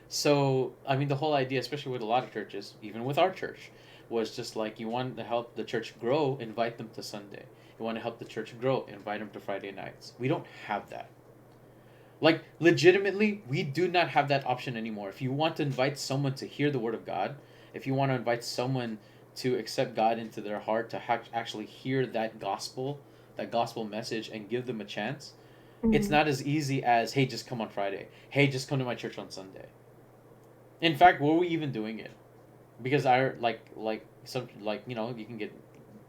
So, I mean, the whole idea, especially with a lot of churches, even with our church, was just like you want to help the church grow, invite them to Sunday. You want to help the church grow, invite them to Friday nights. We don't have that. Like, legitimately, we do not have that option anymore. If you want to invite someone to hear the Word of God, if you want to invite someone to accept God into their heart, to actually hear that gospel message, and give them a chance, it's Mm. not as easy as, hey, just come on Friday. Hey, just come to my church on Sunday. In fact, were we even doing it? Because I some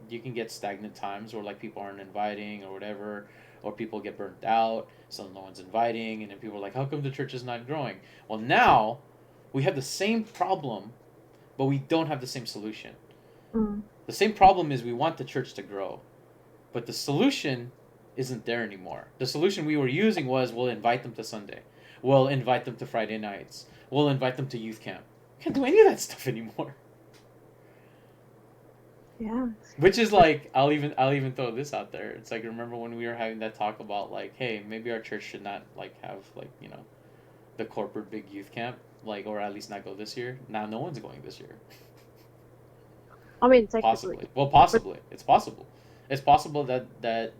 you can get stagnant times where like people aren't inviting or whatever, or people get burnt out, so no one's inviting, and then people are like, how come the church is not growing? Well, now we have the same problem, but we don't have the same solution. Mm. The same problem is we want the church to grow, but the solution isn't there anymore. The solution we were using was we'll invite them to Sunday, we'll invite them to Friday nights, we'll invite them to youth camp. We can't do any of that stuff anymore. Yeah. Which is like I'll even throw this out there. It's like, remember when we were having that talk about like, hey, maybe our church should not like have like, the corporate big youth camp, like, or at least not go this year. Now no one's going this year. I mean, technically. Possibly. Well, But possibly. It's possible. It's possible that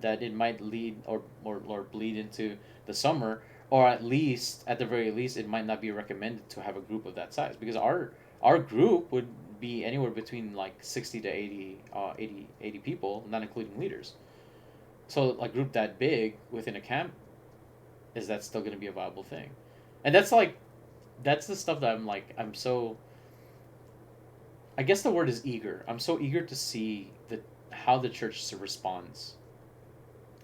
it might lead or bleed into the summer, or at the very least, it might not be recommended to have a group of that size, because our group would be anywhere between like 60 to 80, 80 people, not including leaders. So a group that big within a camp, is that still going to be a viable thing? And that's the stuff that I'm so, I guess the word is eager. I'm so eager to see how the church responds.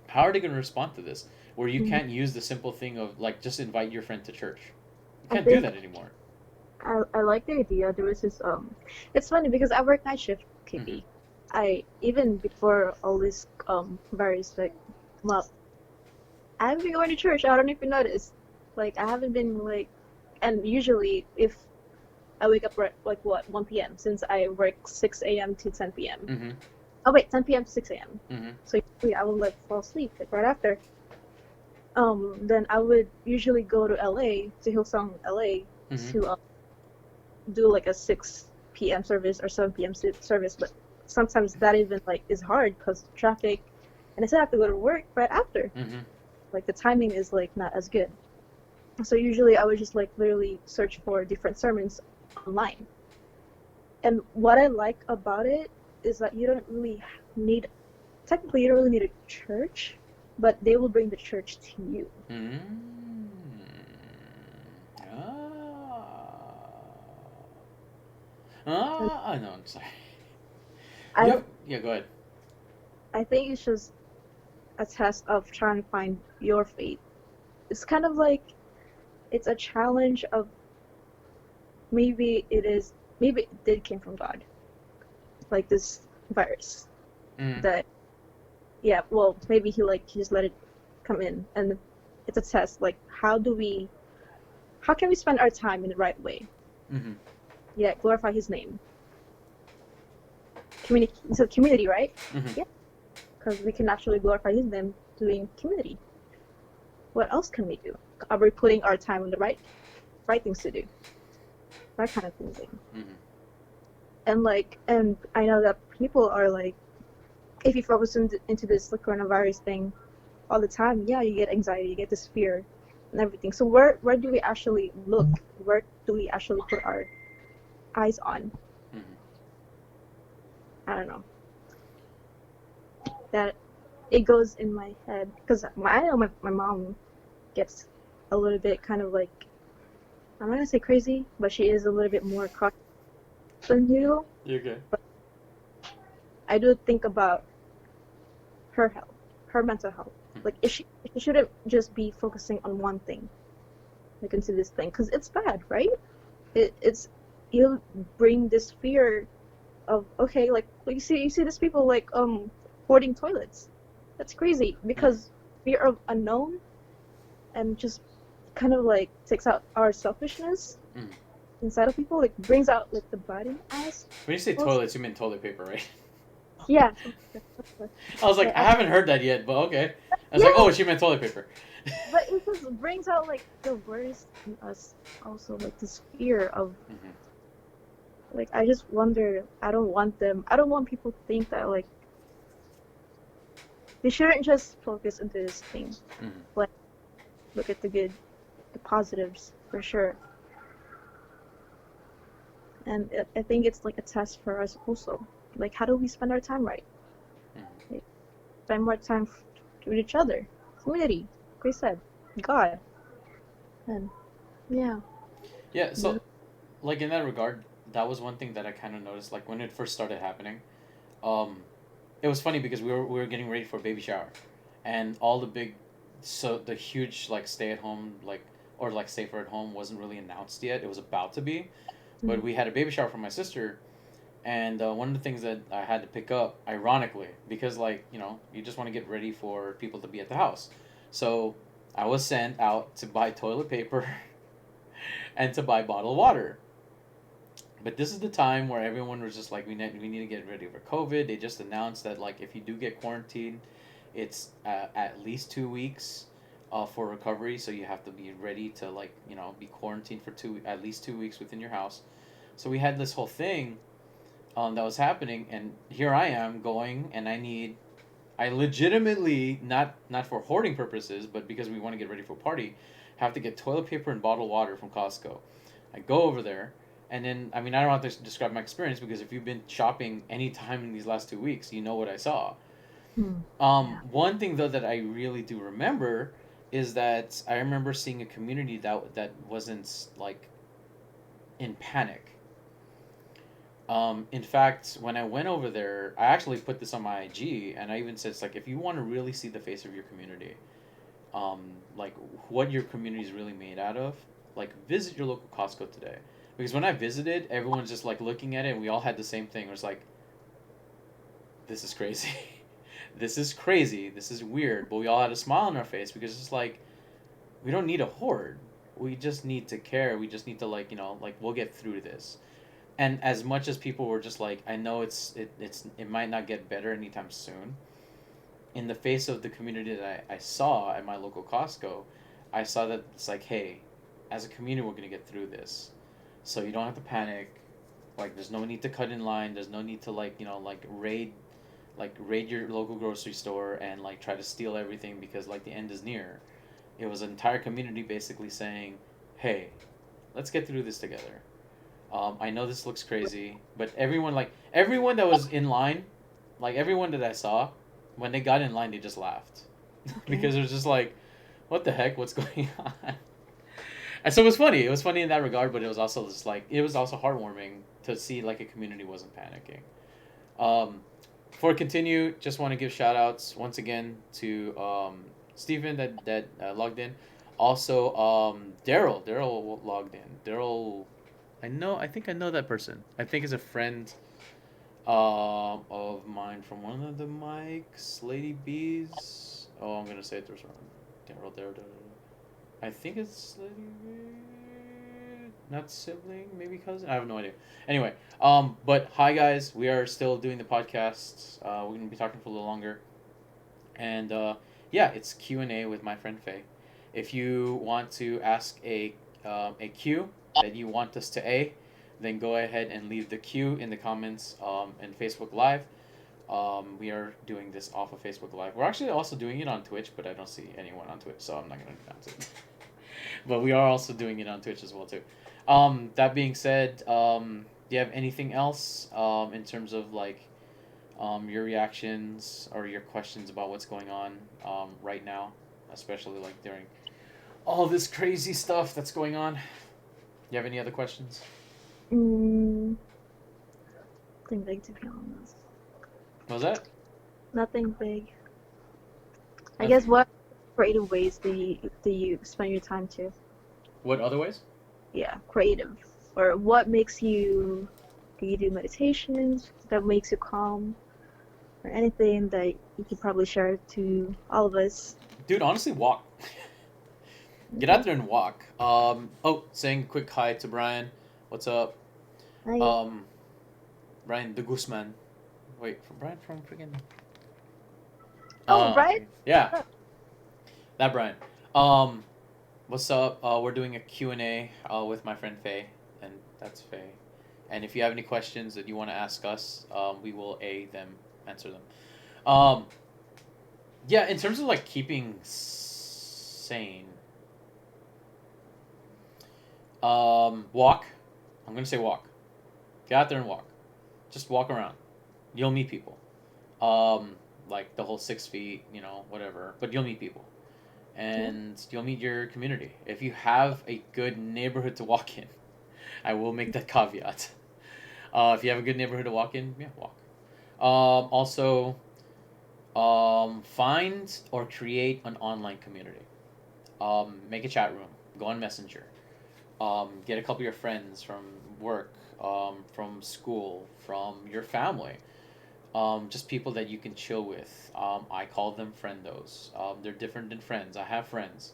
How are they going to respond to this? Where you mm, can't use the simple thing of like just invite your friend to church. You I can't do think that anymore. I like the idea. There was this it's funny because I work night shift, Mm-hmm. KP. I even before all this various like well, I haven't been going to church. I don't know if you noticed. Like I haven't been like, and usually if I wake up like what 1 p.m. since I work 6 a.m. to 10 p.m. Mm-hmm. Oh wait, 10 p.m. to 6 a.m. Mm-hmm. So usually I would like fall asleep like right after. Then I would usually go to LA to Hillsong LA Mm-hmm. to do like a 6 p.m. service or 7 p.m. service, but sometimes that even like is hard because traffic, and I still have to go to work right after. Mm-hmm. Like the timing is like not as good. So usually I would just like literally search for different sermons online. And what I like about it is that you don't really need, technically you don't really need a church, but they will bring the church to you. Mm-hmm. Ah. And Ah. No, I'm sorry. I You. don't, Yeah. Go ahead. I think it's just a test of trying to find your faith. It's kind of like it's a challenge of maybe it is, maybe it did came from God, like this virus Mm. that, yeah, well, maybe he just let it come in, and it's a test. Like, how can we spend our time in the right way? Mm-hmm. Yeah, glorify His name. Community, it's a community, right? Mm-hmm. Yeah, because we can actually glorify His name doing community. What else can we do? Are we putting our time on the right things to do? That kind of thinking. Mm-hmm. And I know that people are like, if you focus into this like, coronavirus thing all the time, yeah, you get anxiety, you get this fear and everything. So where do we actually look? Where do we actually put our eyes on? Mm-hmm. I don't know. That it goes in my head because I know my mom gets a little bit kind of like, I'm not gonna say crazy, but she is a little bit more cautious than you. You're good. But I do think about her health, her mental health. Like, she shouldn't just be focusing on one thing, like into this thing, because it's bad, right? It's you bring this fear of okay, like you see these people like hoarding toilets. That's crazy Mm-hmm. because fear of unknown and just kind of like takes out our selfishness Mm-hmm. inside of people, like brings out like the biting us. When you say Well, toilets, you mean toilet paper, right? yeah, I was like, yeah, I haven't heard that yet, but okay. I was like, Yeah, oh, she meant toilet paper. but it just brings out like the worst in us. Also, like this fear of Hmm. like I just wonder. I don't want them. I don't want people to think that like they shouldn't just focus into this thing. Hmm. Like look at the good, the positives for sure. And I think it's like a test for us also. Like how do we spend our time right? Hmm. Like, spend more time with each other, community. Like we said, God, and yeah. Yeah. So, like in that regard, that was one thing that I kind of noticed. Like when it first started happening, um, it was funny because we were getting ready for a baby shower, and all the big, so the huge like stay at home like or like safer at home wasn't really announced yet. It was about to be, but Mm. we had a baby shower for my sister, and one of the things that I had to pick up, ironically, because like you just want to get ready for people to be at the house, so I was sent out to buy toilet paper and to buy bottled water. But this is the time where everyone was just like, we need to get ready for COVID. They just announced that like if you do get quarantined, it's at least 2 weeks for recovery. So you have to be ready to like be quarantined for at least 2 weeks within your house. So we had this whole thing that was happening, and here I am going, and I legitimately not for hoarding purposes, but because we want to get ready for a party, have to get toilet paper and bottled water from Costco. I go over there, and then I mean I don't have to describe my experience because if you've been shopping any time in these last 2 weeks, you know what I saw. Mm. Yeah. One thing though that I really do remember is that I remember seeing a community that wasn't like in panic. In fact, when I went over there, I actually put this on my IG, and I even said it's like if you want to really see the face of your community, like what your community is really made out of, like visit your local Costco today. Because when I visited, everyone's just like looking at it, and we all had the same thing. It was like, this is crazy, this is crazy, this is weird, but we all had a smile on our face because it's like we don't need a horde. We just need to care. We just need to like like we'll get through this. And as much as people were just like, I know it might not get better anytime soon. In the face of the community that I saw at my local Costco, I saw that it's like, hey, as a community, we're gonna get through this. So you don't have to panic. Like, there's no need to cut in line. There's no need to like raid your local grocery store and like try to steal everything because like the end is near. It was an entire community basically saying, hey, let's get through this together. I know this looks crazy, but everyone that was in line, like everyone that I saw, when they got in line, they just laughed Okay. because it was just like, what the heck, what's going on? And so it was funny. It was funny in that regard, but it was also just like it was also heartwarming to see like a community wasn't panicking. Um, Before I continue, just want to give shout outs once again to Stephen that logged in. Also, Daryl logged in. Daryl, I think I know that person. I think is a friend of mine from one of the mics, Lady Bees. Oh, I'm gonna say it wrong. Daryl. I think it's Lady Bee, not sibling, maybe cousin. I have no idea. Anyway, but hi guys, we are still doing the podcast. We're gonna be talking for a little longer, and yeah, it's Q&A with my friend Faye. If you want to ask a Q that you want us to then go ahead and leave the Q in the comments and Facebook Live. We are doing this off of Facebook Live. We're actually also doing it on Twitch, but I don't see anyone on Twitch, so I'm not going to announce it. But we are also doing it on Twitch as well too. That being said, do you have anything else in terms of like your reactions or your questions about what's going on right now, especially like during all this crazy stuff that's going on? You have any other questions? Mm, nothing big to be honest. What was that? Nothing big. I guess Nothing. what creative ways do you spend your time to? What other ways? Yeah, creative. Or what makes you do you do meditations that makes you calm or anything that you could probably share to all of us? Dude, honestly, walk. Get out Okay. there and walk. Oh, saying a quick hi to Brian. What's up? Hi. Um, Brian de Guzman. Wait, from Brian from freaking. Oh, Brian. Yeah. That Brian. Um, what's up? We're doing a Q&A with my friend Faye, and that's Faye. And if you have any questions that you want to ask us, we will answer them. Um, yeah, in terms of like keeping sane, walk. I'm gonna say walk. Get out there and walk. Just walk around. You'll meet people. Um, like the whole 6 feet, whatever. But you'll meet people, Yeah. and you'll meet your community. If you have a good neighborhood to walk in, I will make that caveat. If you have a good neighborhood to walk in, yeah, walk. Also, find or create an online community. Make a chat room. Go on Messenger. Get a couple of your friends from work, from school, from your family. Just people that you can chill with. I call them friendos. They're different than friends. I have friends.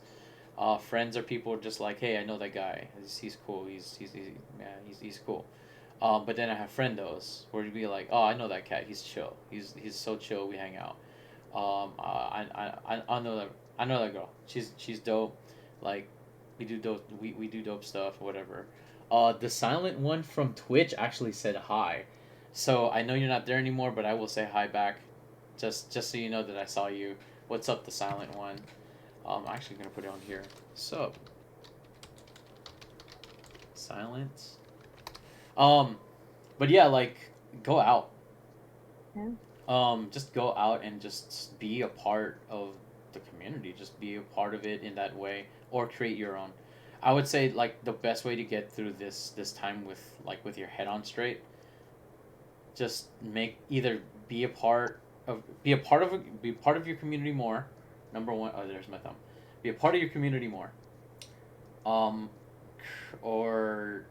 Friends are people just like, hey, I know that guy. He's cool. He's cool. But then I have friendos where you'd be like, oh, I know that cat. He's chill. He's so chill. We hang out. I know that girl. She's dope. Like, we do dope stuff. Whatever. The silent one from Twitch actually said hi, so I know you're not there anymore, but I will say hi back, just so you know that I saw you. What's up, the silent one? I'm actually gonna put it on here. Sup, silence. Um, but yeah, like go out. Yeah. Just go out and just be a part of the community. Just be a part of it in that way, or create your own. I would say like the best way to get through this time with your head on straight. Just make either be a part of your community more. Number one, oh, there's my thumb. Be a part of your community more. Um, or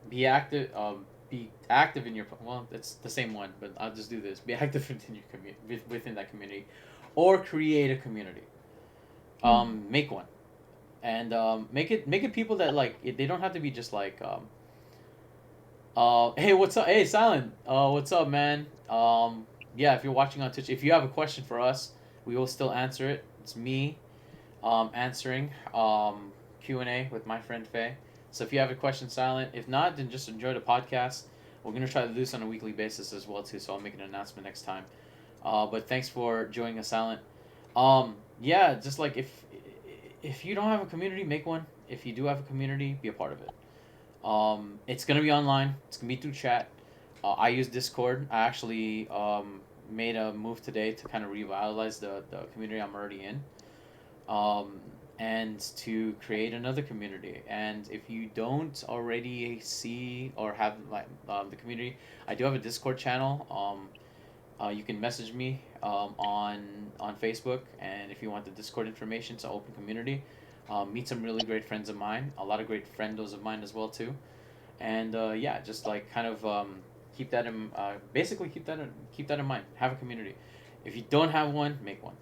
be active. Be active in your, well, it's the same one, but I'll just do this. Be active within your community, within that community, or create a community. Mm. Make one, and make it people that like it, they don't have to be just like hey, what's up? Hey, Silent. What's up, man? Yeah, if you're watching on Twitch, if you have a question for us, we will still answer it. It's me, answering Q&A with my friend Faye. So if you have a question, Silent. If not, then just enjoy the podcast. We're gonna try to do this on a weekly basis as well too. So I'll make an announcement next time. But thanks for joining us, Silent. Yeah, just like if you don't have a community, make one. If you do have a community, be a part of it. It's gonna be online. It's gonna be through chat. I use Discord. I actually made a move today to kind of revitalize the community I'm already in, and to create another community. And if you don't already see or have like the community, I do have a Discord channel. You can message me on Facebook, and if you want the Discord information, it's an open community. Meet some really great friends of mine, a lot of great friendos of mine as well too, and yeah, just like kind of keep that in basically keep that in mind. Have a community. If you don't have one, make one.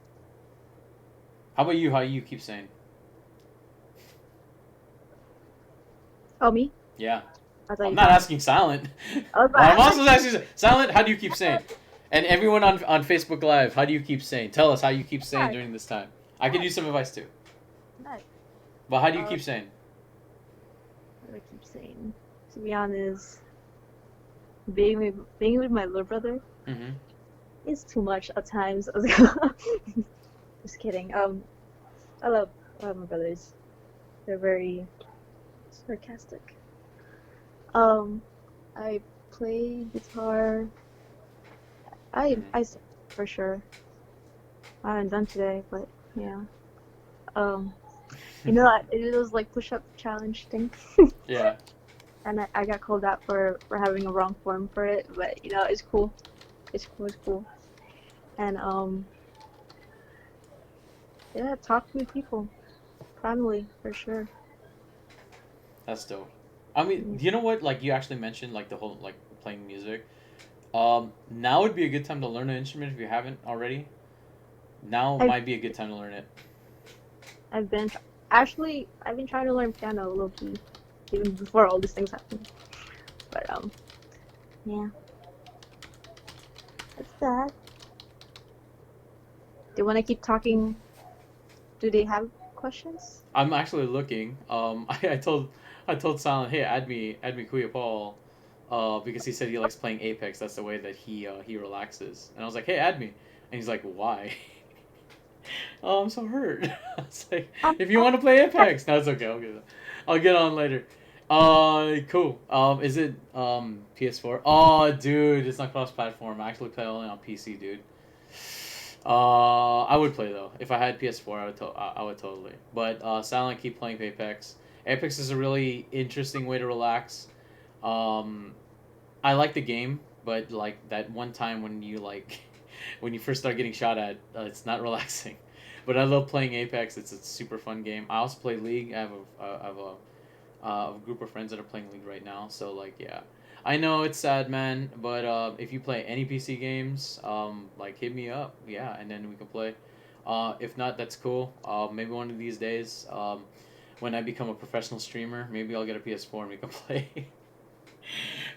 How about you? How you keep saying? Oh, me? Yeah, I thought I'm you not talking. asking Silent. I was about I'm to also ask asking Silent. How do you keep saying? And everyone on Facebook Live, how do you keep saying? Tell us how you keep saying that. during this time. I could That. use some advice too. That. But how do you Uh, keep saying? what do I keep saying? To be honest, being with my little brother Mm-hmm. is too much at times. Just kidding. I love my brothers. They're very sarcastic. Um, I play guitar. I sing for sure. I haven't done today, but yeah. Um, it was like push-up challenge thing, Yeah. and I got called out for having a wrong form for it, but it's cool. It's cool. It's cool. And yeah, talk with people, family for sure. That's dope. I mean, Yeah. do you know what? Like you actually mentioned, like the whole like playing music. Now would be a good time to learn an instrument if you haven't already. Now I've might be a good time to learn it. I've been actually I've been trying to learn piano low key, even before all these things happened. But yeah, that's that. Do you want to keep talking? Do they have questions? I'm actually looking. I told Silent, hey, add me Kuya Paul, because he said he likes playing Apex. That's the way that he relaxes. And I was like, hey, add me. And he's like, why? Oh, I'm so hurt. I was like, Um, if you want to play Apex, no, it's okay. I'll get on later. Cool. Is it PS4? Oh, dude, it's not cross-platform. I actually play only on PC, dude. I would play though. If I had PS4, I would totally. But Silent, keep playing Apex. Apex is a really interesting way to relax. Um, I like the game, but like that one time when you like when you first start getting shot at, it's not relaxing. But I love playing Apex. It's a super fun game. I also play League. I have a group of friends that are playing League right now. So like yeah, I know it's sad, man. But if you play any PC games, like hit me up, yeah, and then we can play. If not, that's cool. Maybe one of these days, when I become a professional streamer, maybe I'll get a PS4 and we can play.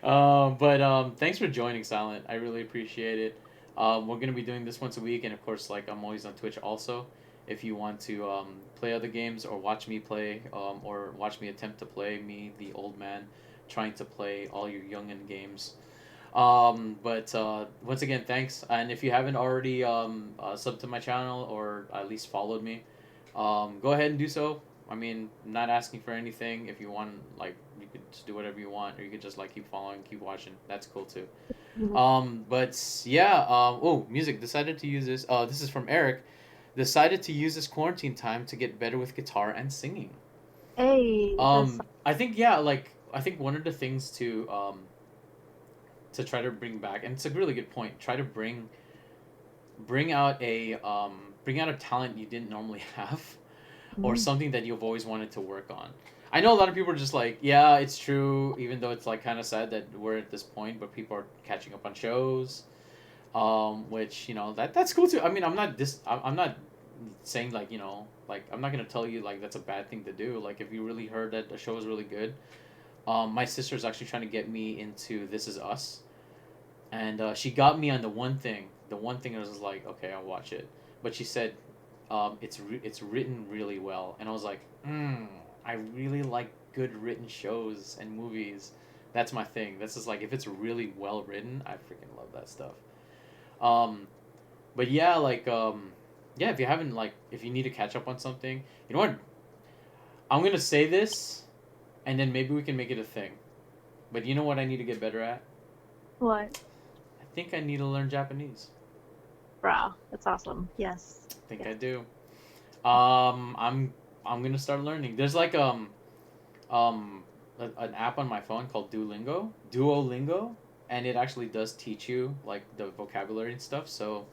But thanks for joining, Silent. I really appreciate it. We're gonna be doing this once a week, and of course, like I'm always on Twitch also. If you want to play other games or watch me play, or watch me attempt to play me, the old man, trying to play all your youngin games. But once again, thanks. And if you haven't already subbed to my channel or at least followed me, go ahead and do so. I mean, I'm not asking for anything. If you want, like, you could just do whatever you want, or you could just like keep following, keep watching. That's cool too. Mhm. But yeah. Oh, music. Decided to use this. This is from Eric. Decided to use this quarantine time to get better with guitar and singing. Hey, that's I think yeah. Like I think one of the things to try to bring back, and it's a really good point. Try to bring out a talent you didn't normally have, or mm, something that you've always wanted to work on. I know a lot of people are just like, yeah, it's true, even though it's like kind of sad that we're at this point, but people are catching up on shows, which that's cool too. I mean, I'm not saying like like I'm not gonna tell you like that's a bad thing to do. Like if you really heard that the show is really good, my sister's actually trying to get me into This Is Us, and she got me on the one thing I was like, okay, I'll watch it, but she said it's written really well, and I was like, I really like good written shows and movies. That's my thing. That's just like if it's really well written, I freaking love that stuff. Um, but yeah, like yeah, if you haven't like if you need to catch up on something, you know what? I'm gonna say this, and then maybe we can make it a thing. But you know what I need to get better at? what? I think I need to learn Japanese. Wow, that's awesome. Yes. I think Yeah. I do. Um, I'm I'm gonna start learning. There's like an app on my phone called Duolingo, and it actually does teach you like the vocabulary and stuff. So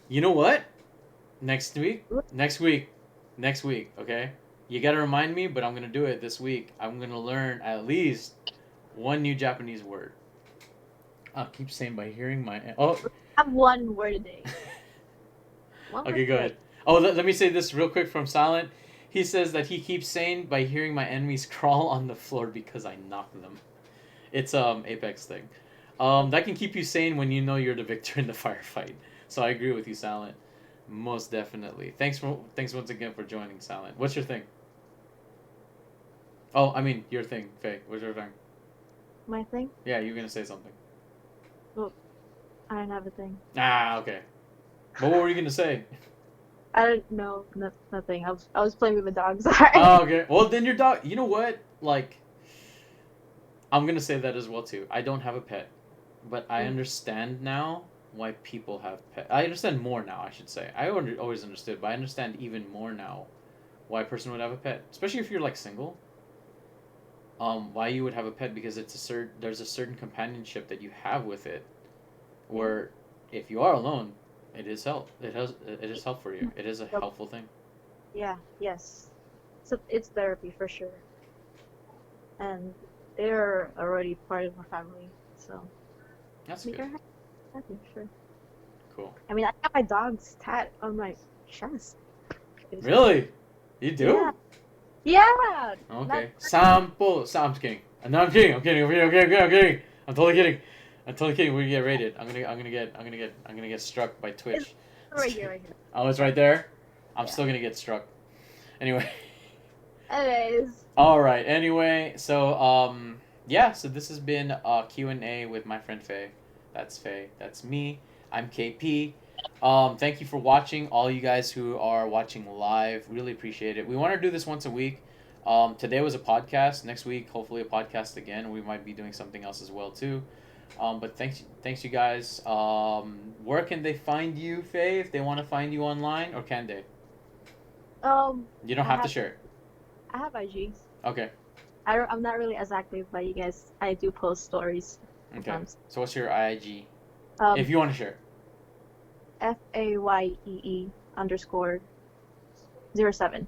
you know what? Next week, next week, next week. Okay, you gotta remind me, but I'm gonna do it this week. I'm gonna learn at least one new Japanese word. I'll keep saying by hearing my Have one word a day. One word Okay, a go day. ahead. Oh, let me say this real quick from Silent. He says that he keeps saying by hearing my enemies crawl on the floor because I knock them. It's Apex thing. That can keep you sane when you know you're the victor in the firefight. So I agree with you, Silent. Most definitely. Thanks once again for joining, Silent. What's your thing? Oh, I mean your thing, Faye. What's your thing? My thing? Yeah, you're gonna say something. Well, I don't have a thing. Ah, okay. But what were you gonna say? I don't know. Nothing. I was playing with the dog. Sorry. Oh, okay. Well, then your dog. You know what? Like, I'm gonna say that as well too. I don't have a pet, but I Mm, understand now why people have pet. I understand more now. I should say. Always understood, but I understand even more now why a person would have a pet, especially if you're like single. Why you would have a pet because there's a certain companionship that you have with it, yeah. where if you are alone, it is help for you. It is a Yep. helpful thing. Yeah. Yes. So it's therapy for sure, and they're already part of my family, so That's make good. her happy. Sure. Cool. I mean, I got my dog's tat on my chest. It's cool. Really? You Yeah. do? Yeah. Not. Okay. Sample. I'm just kidding. No, I'm kidding. I'm kidding. I'm kidding. I'm totally kidding. I'm totally kidding. We're gonna get rated. I'm gonna get struck by It's Twitch. Just right here. kidding. Right here. Oh, it's right there. I'm Yeah. still gonna get struck. Anyway. Anyways, All right. Anyway, so yeah. So this has been Q&A with my friend Faye. That's Faye. That's me. I'm KP. Thank you for watching, all you guys who are watching live. Really appreciate it. We want to do this once a week. Today was a podcast. Next week, hopefully, a podcast again. We might be doing something else as well too. But thanks you guys. Where can they find you, Faye? If they want to find you online, or can they? You don't I have to have share it. IGs. Okay. I'm not really as active, but you guys, I do post stories Okay. sometimes. So what's your IG? If Um, you want to share it. FAYEE_07.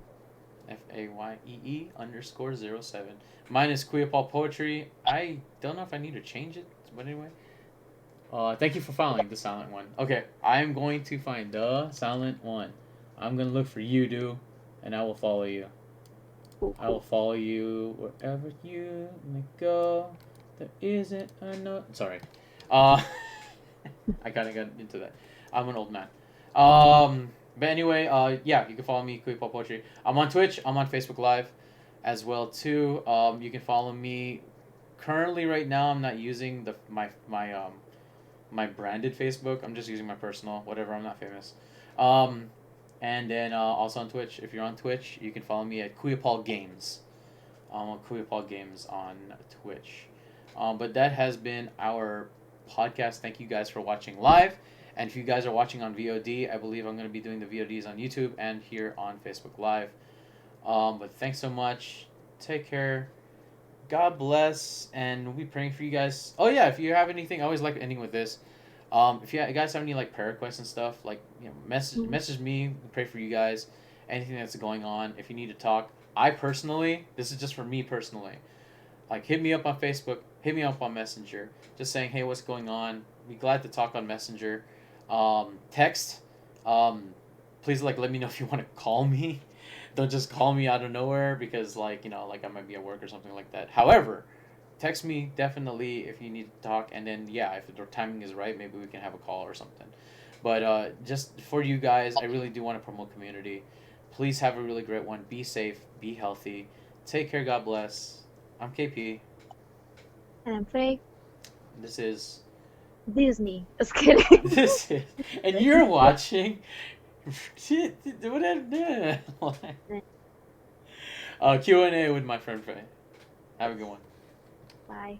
FAYEE_07. Mine is Queerpaul Poetry. I don't know if I need to change it, but anyway. Thank you for following the silent one. Okay, I'm going to find the silent one. I'm gonna look for you, dude, and I will follow you. Cool, I will cool. follow you wherever you may go. There isn't a no. Sorry. Uh, I kind of got into that. I'm an old man. But anyway, yeah, you can follow me, Kui Pop Poetry. I'm on Twitch. I'm on Facebook Live, as well too. You can follow me. Currently, right now, I'm not using my branded Facebook. I'm just using my personal. Whatever. I'm not famous. Um, and then also on Twitch. If you're on Twitch, you can follow me at Kuyapal Games. On Kuyapal Games on Twitch. But that has been our podcast. Thank you guys for watching live. And if you guys are watching on VOD, I believe I'm going to be doing the VODs on YouTube and here on Facebook Live. But thanks so much. Take care. God bless. And we'll be praying for you guys. Oh, yeah. If you have anything, I always like ending with this. If you guys have any like prayer requests and stuff, like Mhm. message me. We'll pray for you guys. Anything that's going on. If you need to talk, I personally, this is just for me personally. Like hit me up on Facebook, hit me up on Messenger, just saying, hey, what's going on? Be glad to talk on Messenger. Text. Please like let me know if you want to call me. Don't just call me out of nowhere because like I might be at work or something like that. However, text me definitely if you need to talk, and then yeah, if the timing is right, maybe we can have a call or something. But just for you guys, I really do want to promote community. Please have a really great one. Be safe. Be healthy. Take care. God bless. I'm KP. And I'm Faye. This is Disney. Just kidding. this is, and you're watching. Shit, whatever. Q&A with my friend Faye. Have a good one. Bye.